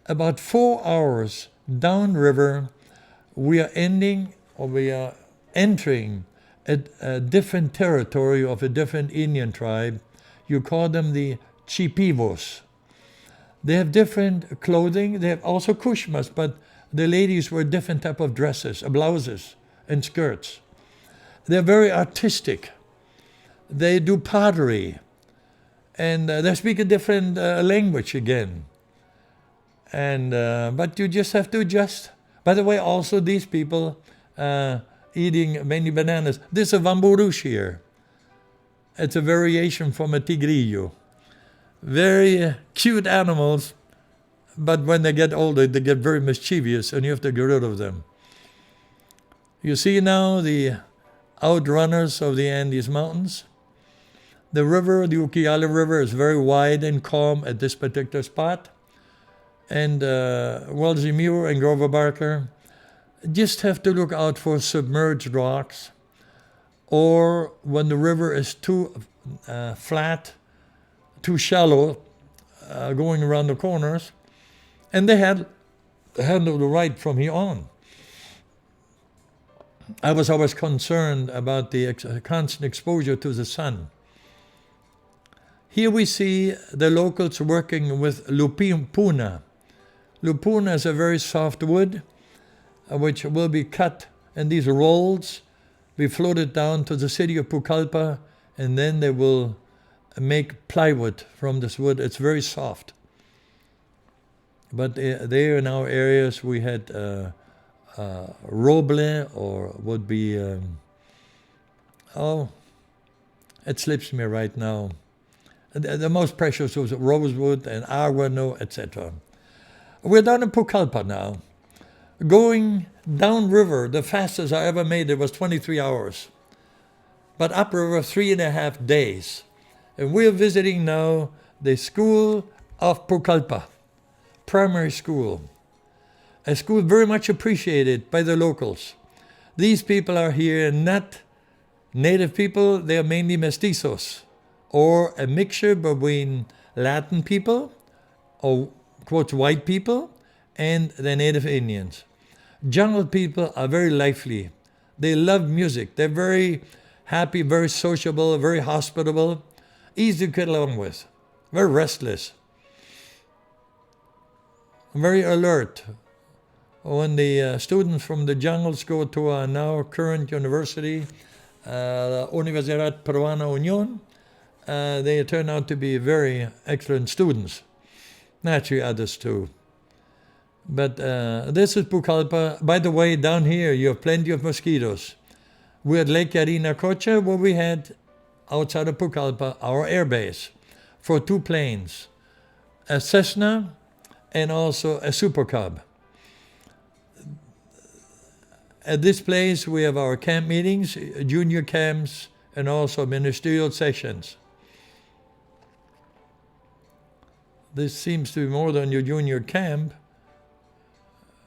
About 4 hours downriver, we are entering a different territory of a different Indian tribe. You call them the Chipivos. They have different clothing. They have also kushmas, but the ladies wear different type of dresses, blouses, and skirts. They're very artistic. They do pottery. And they speak a different language again. And but you just have to adjust. By the way, also these people eating many bananas. This is a vamburush here. It's a variation from a tigrillo. Very cute animals, but when they get older, they get very mischievous, and you have to get rid of them. You see now the outrunners of the Andes Mountains. The river, the Ukiali River, is very wide and calm at this particular spot. And Wellesley Muir and Grover Barker just have to look out for submerged rocks, or when the river is too flat, too shallow, going around the corners, and they had the handle the right from here on. I was always concerned about the constant exposure to the sun. Here we see the locals working with lupuna. Lupuna is a very soft wood which will be cut in these rolls, be floated down to the city of Pucallpa, and then they will make plywood from this wood. It's very soft. But there in our areas we had roble, or would be, it slips me right now. The most precious was rosewood and aguano, etc. We're down in Pucallpa now. Going downriver, the fastest I ever made it was 23 hours. but upriver 3.5 days. And we're visiting now the school of Pucallpa, primary school, a school very much appreciated by the locals. These people are here not native people, they are mainly mestizos, or a mixture between Latin people, or quote white people, and the native Indians. Jungle people are very lively. They love music. They're very happy, very sociable, very hospitable, easy to get along with, very restless, very alert. When the students from the jungles go to our now current university, Universidad Peruana Unión, they turn out to be very excellent students. Naturally, others too. But this is Pucallpa. By the way, down here you have plenty of mosquitoes. We're at Lake Yarinacocha, where we had, outside of Pucallpa, our air base for 2 planes, a Cessna and also a Super Cub. At this place, we have our camp meetings, junior camps, and also ministerial sessions. This seems to be more than your junior camp.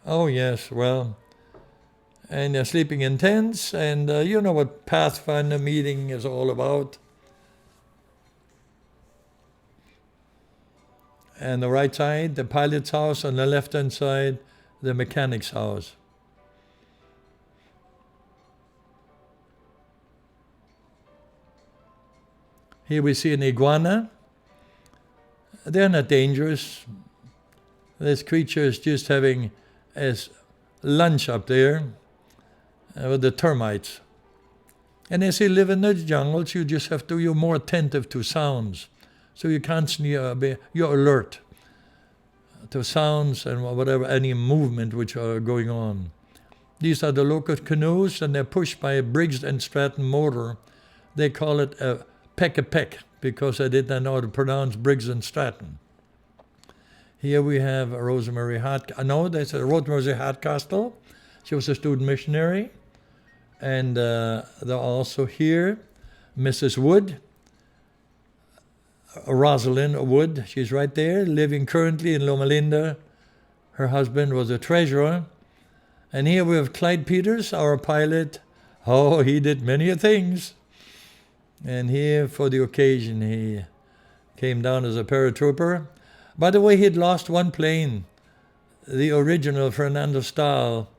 Oh yes, well, and they're sleeping in tents, and you know what Pathfinder meeting is all about. And the right side, the pilot's house, on the left-hand side, the mechanic's house. Here we see an iguana. They're not dangerous. This creature is just having his lunch up there with the termites. And as you live in the jungles, you just have to, you're more attentive to sounds. So you constantly, you're alert to sounds and whatever, any movement which are going on. These are the local canoes, and they're pushed by a Briggs and Stratton motor. They call it a peck-a-peck, because I did not know how to pronounce Briggs and Stratton. Here we have Rosemary that's Rosemary Hardcastle. She was a student missionary. And they're also here Mrs. Wood, Rosalind Wood. She's right there, living currently in Loma Linda. Her husband was a treasurer. And here we have Clyde Peters, our pilot. Oh, he did many things. And here, for the occasion, he came down as a paratrooper. By the way, he had lost one plane, the original Fernando Stahl.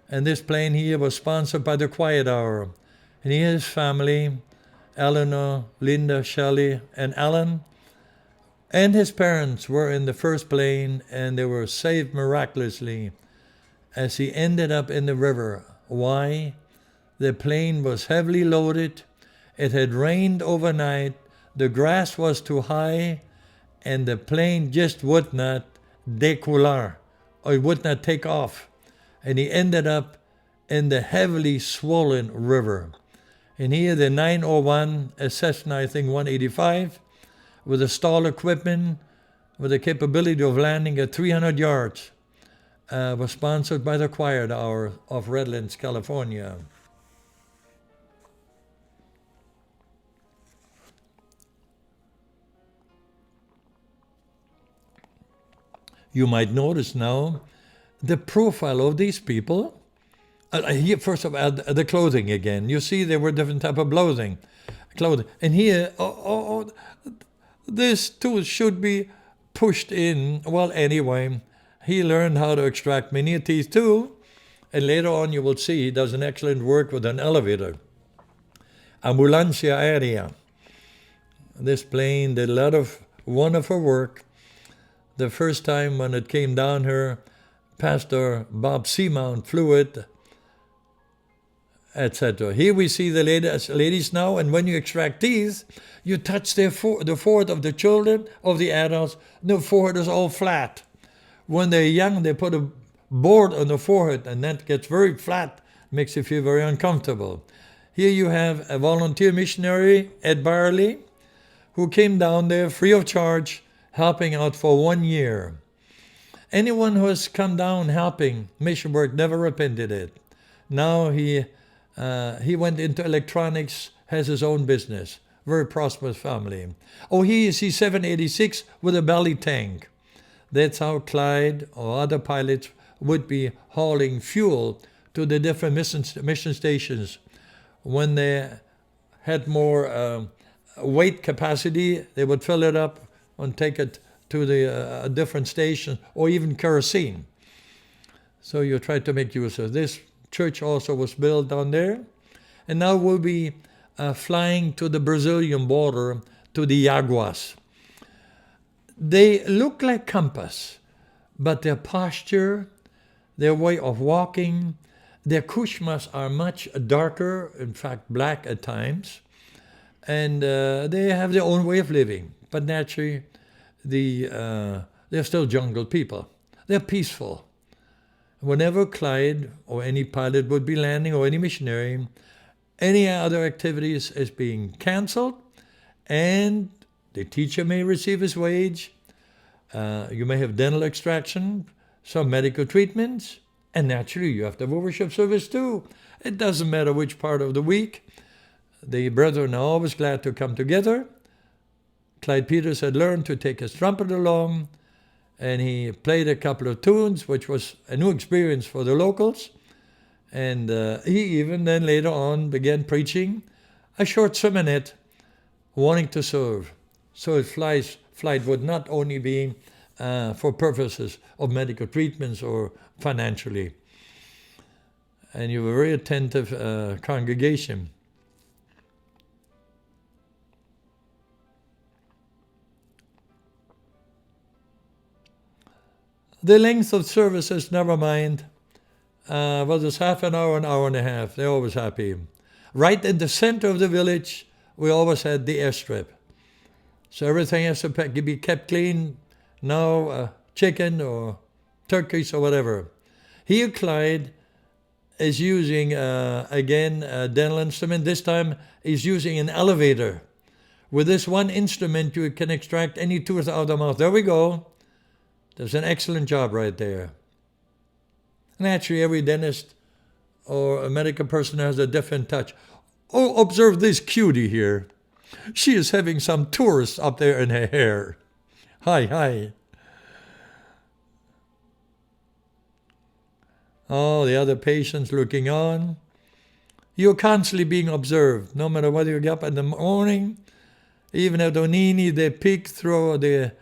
And this plane here was sponsored by the Quiet Hour. And he and his family, Eleanor, Linda, Shelley, and Alan, and his parents were in the first plane, and they were saved miraculously as he ended up in the river. Why? The plane was heavily loaded. It had rained overnight. The grass was too high, and the plane just would not décoller, or it would not take off. And he ended up in the heavily swollen river. And here the 901, a Cessna, I think 185, with a stall equipment, with the capability of landing at 300 yards, was sponsored by the Quiet Hour of Redlands, California. You might notice now the profile of these people. Here, first of all, the clothing again. You see, there were different type of clothing. And here, this too should be pushed in. Well, anyway, he learned how to extract many teeth too. And later on, you will see he does an excellent work with an elevator. Ambulancia Aérea. This plane did a lot of wonderful work. The first time when it came down here, Pastor Bob Seamount flew it, etc. Here we see the ladies now, and when you extract teeth, you touch the forehead of the children, of the adults. The forehead is all flat. When they're young, they put a board on the forehead, and that gets very flat, makes you feel very uncomfortable. Here you have a volunteer missionary, Ed Barley, who came down there free of charge, helping out for 1 year. Anyone who has come down helping mission work never repented it. Now he went into electronics, has his own business. Very prosperous family. Oh, he is C-786 with a belly tank. That's how Clyde or other pilots would be hauling fuel to the different mission stations. When they had more weight capacity, they would fill it up and take it to the different station, or even kerosene. So you try to make use of this. Church also was built down there. And now we'll be flying to the Brazilian border, to the Yaguas. They look like compass, but their posture, their way of walking, their kushmas are much darker, in fact black at times, and they have their own way of living. But naturally, they're still jungle people. They're peaceful. Whenever Clyde or any pilot would be landing, or any missionary, any other activities is being canceled, and the teacher may receive his wage. You may have dental extraction, some medical treatments, and naturally you have to have a worship service too. It doesn't matter which part of the week. The brethren are always glad to come together. Clyde Peters had learned to take his trumpet along, and he played a couple of tunes, which was a new experience for the locals. And he even then later on began preaching a short sermonette, wanting to serve. So his flight would not only be for purposes of medical treatments or financially. And you were a very attentive congregation. The length of services, never mind. Whether it's half an hour and a half, they're always happy. Right in the center of the village, we always had the airstrip. So everything has to be kept clean. Now, chicken or turkeys or whatever. Here, Clyde is using, again, a dental instrument. This time, he's using an elevator. With this one instrument, you can extract any tooth out of the mouth. There we go. There's an excellent job right there. Naturally, every dentist or a medical person has a different touch. Oh, observe this cutie here. She is having some tourists up there in her hair. Hi. Oh, the other patients looking on. You're constantly being observed, no matter whether you get up in the morning, even at Onini, they peek through the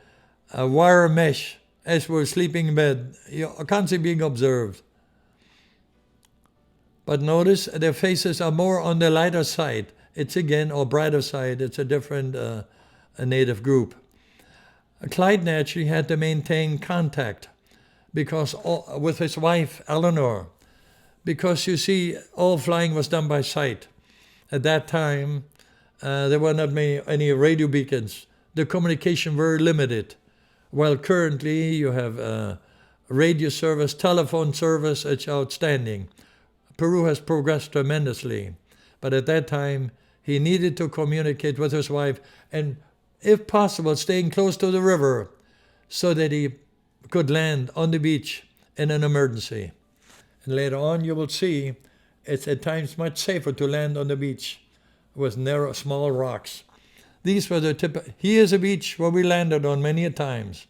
wire mesh as we're sleeping in bed. You're constantly being observed. But notice their faces are more on the lighter side. It's again, or brighter side, it's a different a native group. Clyde naturally had to maintain contact because with his wife, Eleanor, because you see, all flying was done by sight. At that time, there were not any radio beacons. The communication very limited. While currently you have radio service, telephone service, it's outstanding. Peru has progressed tremendously. But at that time, he needed to communicate with his wife and, if possible, staying close to the river so that he could land on the beach in an emergency. And later on, you will see it's at times much safer to land on the beach with narrow, small rocks. These were the here's a beach where we landed on many a times.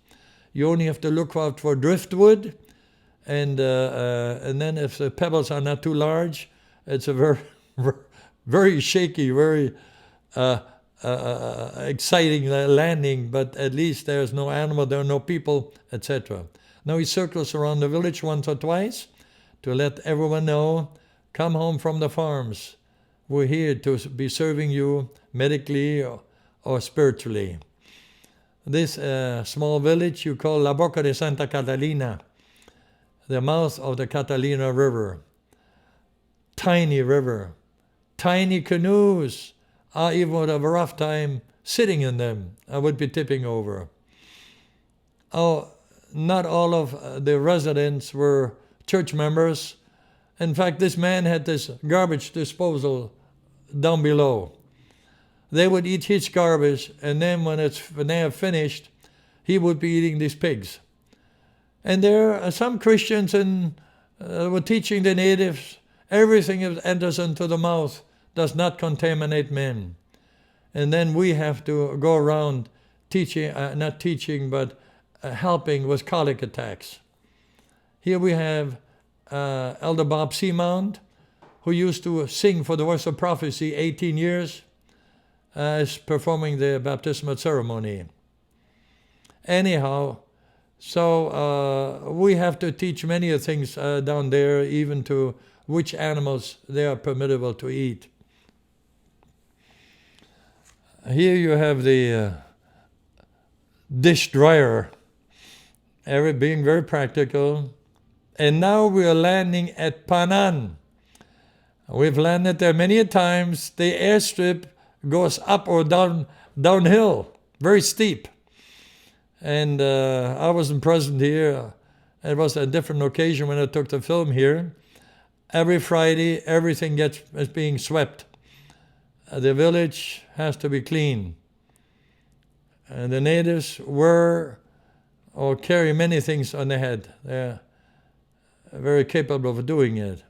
You only have to look out for driftwood, and then if the pebbles are not too large, it's a very, very shaky, very exciting landing, but at least there's no animal, there are no people, etc. Now he circles around the village once or twice to let everyone know, come home from the farms. We're here to be serving you medically or spiritually. This small village you call La Boca de Santa Catalina, the mouth of the Catalina River. Tiny river, tiny canoes. I even would have a rough time sitting in them. I would be tipping over. Oh, not all of the residents were church members. In fact, this man had this garbage disposal down below. They would eat his garbage, and then when they have finished, he would be eating these pigs. And there are some Christians were teaching the natives everything that enters into the mouth does not contaminate men. And then we have to go around teaching, not teaching, but helping with colic attacks. Here we have Elder Bob Seamount, who used to sing for the Voice of Prophecy 18 years, is performing the baptismal ceremony. Anyhow, so we have to teach many things down there, even to which animals they are permissible to eat. Here you have the dish dryer, being very practical. And now we are landing at Panan. We've landed there many times. The airstrip goes up or downhill, very steep. And I wasn't present here. It was a different occasion when I took the film here. Every Friday, everything is being swept. The village has to be clean. And the natives wear or carry many things on their head. They're very capable of doing it.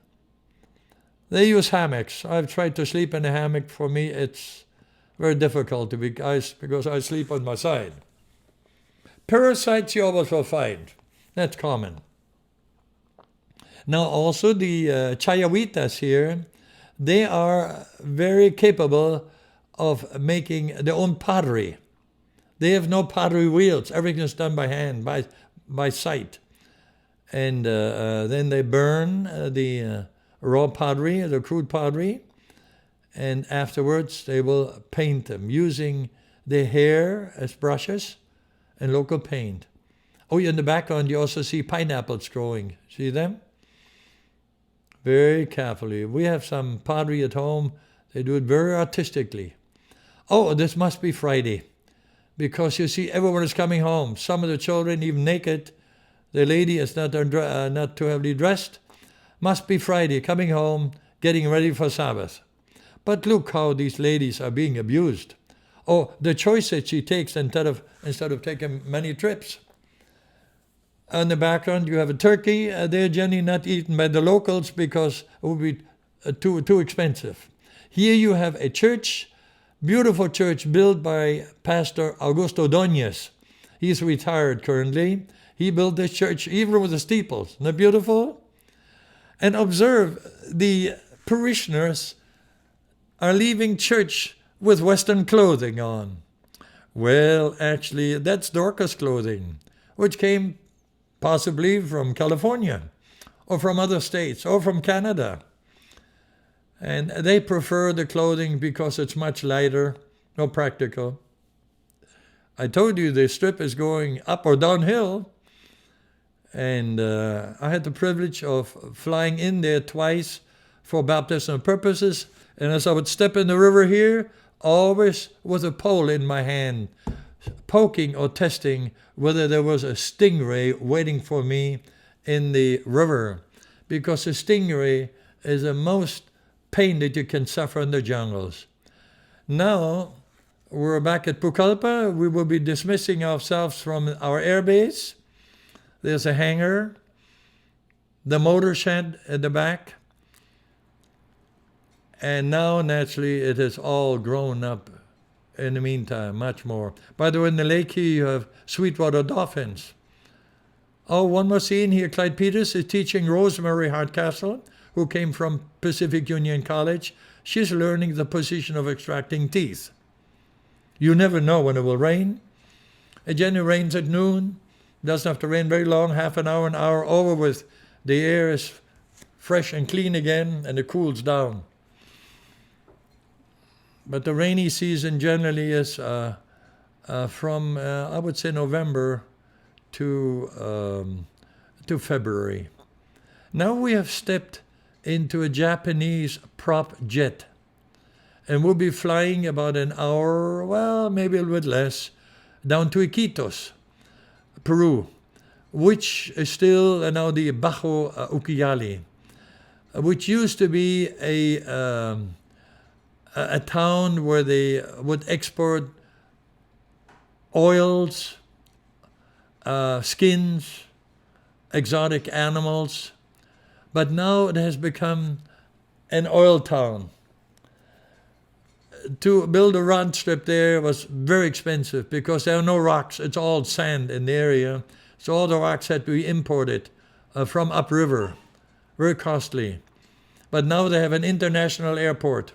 They use hammocks. I've tried to sleep in a hammock. For me, it's very difficult because I sleep on my side. Parasites you always will find. That's common. Now also the Chayawitas here, they are very capable of making their own pottery. They have no pottery wheels. Everything is done by hand, by sight. And then they burn the raw pottery, the crude pottery, and afterwards they will paint them using their hair as brushes and local paint. Oh, in the background you also see pineapples growing. See them? Very carefully. We have some pottery at home. They do it very artistically. Oh, this must be Friday, because you see everyone is coming home. Some of the children even naked. The lady is not too heavily dressed. Must be Friday, coming home, getting ready for Sabbath. But look how these ladies are being abused. Oh, the choice that she takes instead of taking many trips. On the background, you have a turkey. They're generally not eaten by the locals because it would be too expensive. Here you have a church, beautiful church built by Pastor Augusto Doñez. He's retired currently. He built this church even with the steeples. Isn't that beautiful? And observe, the parishioners are leaving church with Western clothing on. Well, actually, that's Dorcas clothing, which came possibly from California, or from other states, or from Canada. And they prefer the clothing because it's much lighter, more practical. I told you the strip is going up or downhill, and I had the privilege of flying in there twice for baptismal purposes, and as I would step in the river here, always with a pole in my hand, poking or testing whether there was a stingray waiting for me in the river, because a stingray is the most pain that you can suffer in the jungles. Now we're back at Pucallpa. We will be dismissing ourselves from our air base. There's a hangar, the motor shed at the back, and now naturally it has all grown up in the meantime, much more. By the way, in the lake here you have sweetwater dolphins. Oh, one more scene here. Clyde Peters is teaching Rosemary Hardcastle, who came from Pacific Union College. She's learning the position of extracting teeth. You never know when it will rain. It generally rains at noon. Doesn't have to rain very long, half an hour over with. The air is fresh and clean again, and it cools down. But the rainy season generally is from, I would say, November to February. Now we have stepped into a Japanese prop jet, and we'll be flying about an hour, well, maybe a little bit less, down to Iquitos, Peru, which is still now the Bajo Ucayali, which used to be a town where they would export oils, skins, exotic animals, but now it has become an oil town. to build a rod strip there was very expensive because there are no rocks. It's all sand in the area. So all the rocks had to be imported from upriver. Very costly. But now they have an international airport.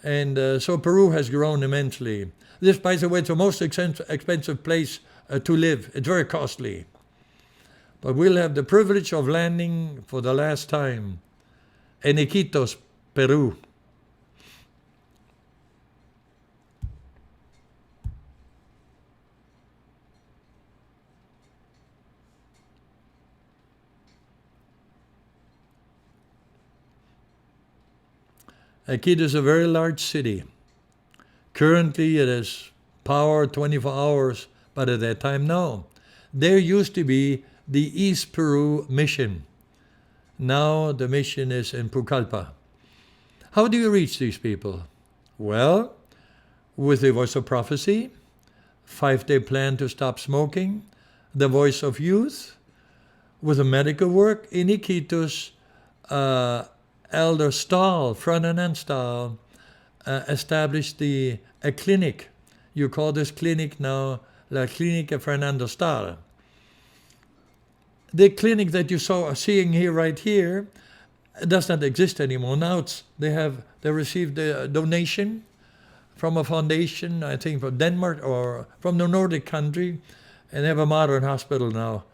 And so Peru has grown immensely. This, by the way, is the most expensive place to live. It's very costly. But we'll have the privilege of landing for the last time in Iquitos, Peru. Iquitos is a very large city. Currently it has power 24 hours, but at that time, no. There used to be the East Peru Mission. Now the mission is in Pucallpa. How do you reach these people? Well, with the voice of prophecy, 5-day plan to stop smoking, the voice of youth, with the medical work. In Iquitos, Elder Stahl, Ferdinand Stahl, established a clinic. You call this clinic now La Clínica Fernando Stahl. The clinic that you are seeing here, right here, does not exist anymore. Now they received a donation from a foundation, I think from Denmark or from the Nordic country, and they have a modern hospital now.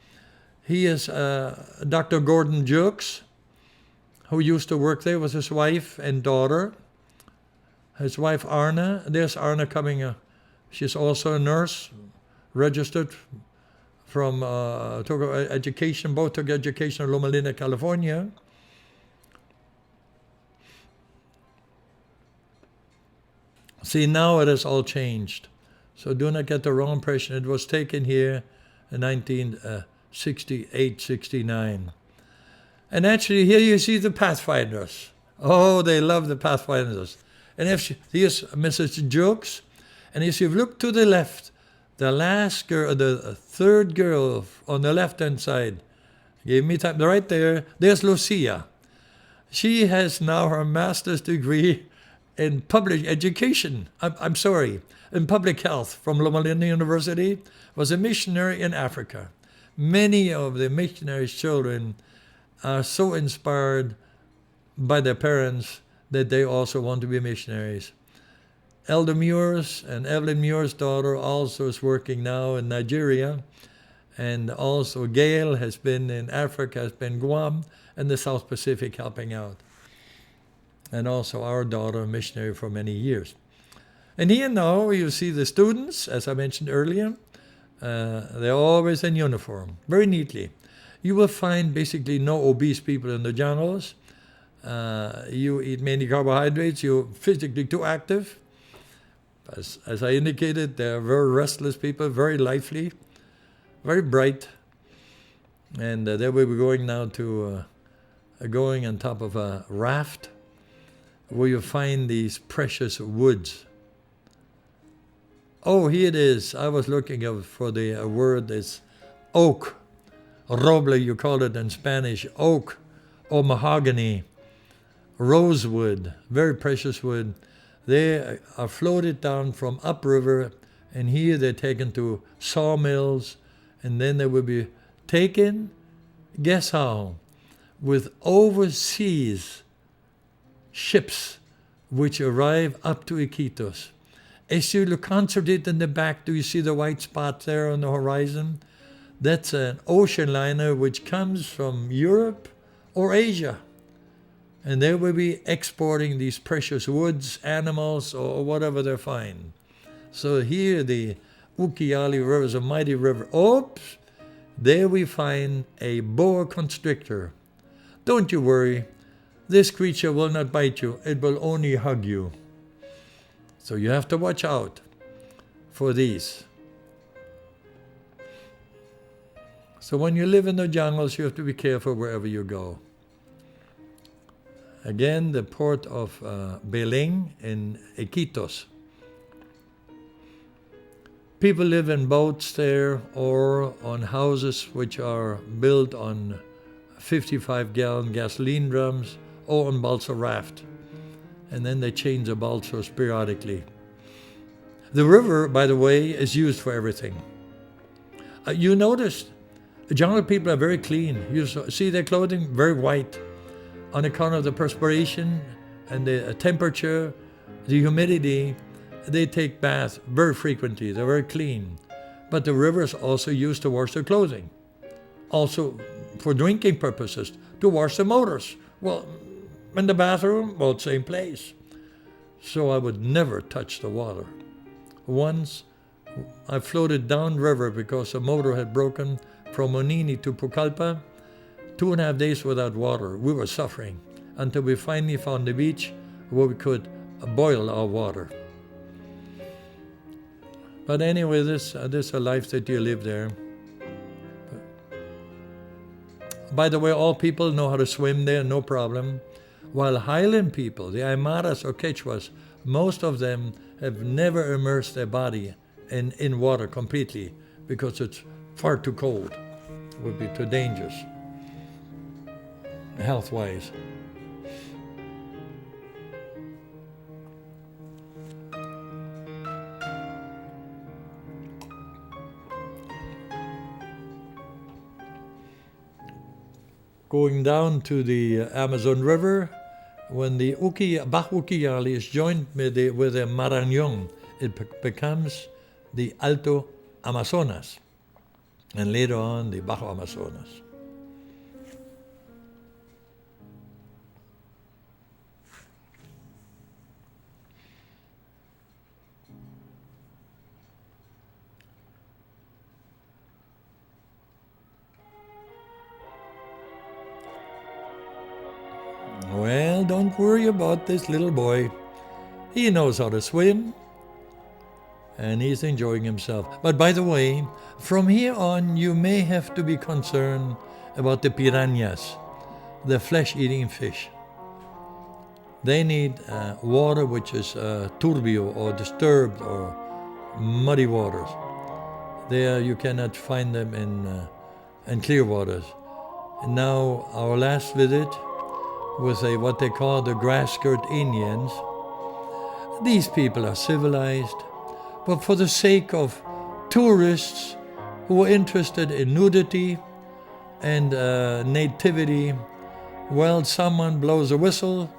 He is Dr. Gordon Jukes, who used to work there with his wife and daughter. His wife Arna, there's Arna coming. She's also a nurse, registered from took education, both took education in Loma Linda, California. See, now it has all changed. So do not get the wrong impression. It was taken here in 1968, 69. And actually here you see the Pathfinders. Oh, they love the Pathfinders. And here's Mrs. Jokes. And if you look to the left, the last girl, the third girl on the left-hand side, gave me time, right there, there's Lucia. She has now her master's degree in public education. In public health from Loma Linda University, was a missionary in Africa. Many of the missionaries' children are so inspired by their parents that they also want to be missionaries. Elder Muirs and Evelyn Muir's daughter also is working now in Nigeria, and also Gail has been in Africa, has been Guam and the South Pacific helping out. And also our daughter, a missionary for many years. And here now you see the students, as I mentioned earlier, they're always in uniform, very neatly. You will find basically no obese people in the jungles. You eat many carbohydrates, you're physically too active. As I indicated, they're very restless people, very lively, very bright. And they will be going now to, going on top of a raft where you find these precious woods. Oh, here it is. I was looking for the word, it's oak. Roble, you call it in Spanish, oak or mahogany, rosewood, very precious wood. They are floated down from upriver, and here they're taken to sawmills, and then they will be taken, guess how, with overseas ships which arrive up to Iquitos. As you look, concentrate in the back, do you see the white spot there on the horizon? That's an ocean liner which comes from Europe or Asia. And they will be exporting these precious woods, animals, or whatever they find. So here the Ucayali River is a mighty river. Oops! There we find a boa constrictor. Don't you worry. This creature will not bite you. It will only hug you. So you have to watch out for these. So when you live in the jungles, you have to be careful wherever you go. Again, the port of Belém in Iquitos. People live in boats there or on houses which are built on 55-gallon gasoline drums or on balsa raft. and then they change the balsas periodically. The river, by the way, is used for everything. You notice the jungle people are very clean. You see their clothing very white on account of the perspiration and the temperature, the humidity. They take baths very frequently. They're very clean. But the river is also used to wash their clothing. Also for drinking purposes, to wash the motors. Well, in the bathroom, well, same place. So I would never touch the water. Once I floated downriver because a motor had broken from Monini to Pucallpa. 2.5 days without water. We were suffering until we finally found the beach where we could boil our water. But anyway, this is a life that you live there. By the way, all people know how to swim there, no problem. While highland people, the Aymaras or Quechuas, most of them have never immersed their body in water completely because it's far too cold. It would be too dangerous, health-wise. Going down to the Amazon River, when the Bach Ucayali is joined with the Marañón, it becomes the Alto Amazonas, and later on the Bajo Amazonas. Well, don't worry about this little boy. He knows how to swim, and he's enjoying himself. But by the way, from here on, you may have to be concerned about the piranhas, the flesh-eating fish. They need water which is turbio or disturbed or muddy waters. There you cannot find them in clear waters. And now our last visit was what they call the grass-skirt Indians. These people are civilized, but for the sake of tourists who are interested in nudity and nativity, well, someone blows a whistle,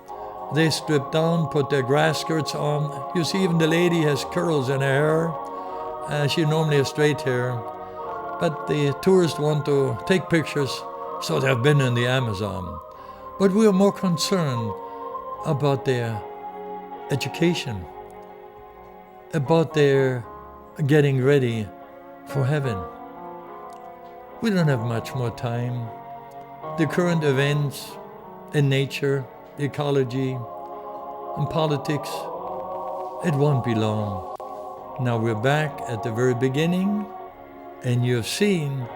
they strip down, put their grass skirts on. You see, even the lady has curls in her hair. She normally has straight hair. But the tourists want to take pictures, so they've been in the Amazon. But we are more concerned about their education, about their getting ready for heaven. We don't have much more time. The current events in nature, ecology, and politics, it won't be long. Now we're back at the very beginning, and you've seen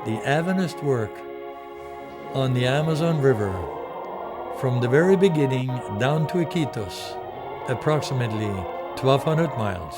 the Adventist work on the Amazon River from the very beginning down to Iquitos, approximately 1,200 miles.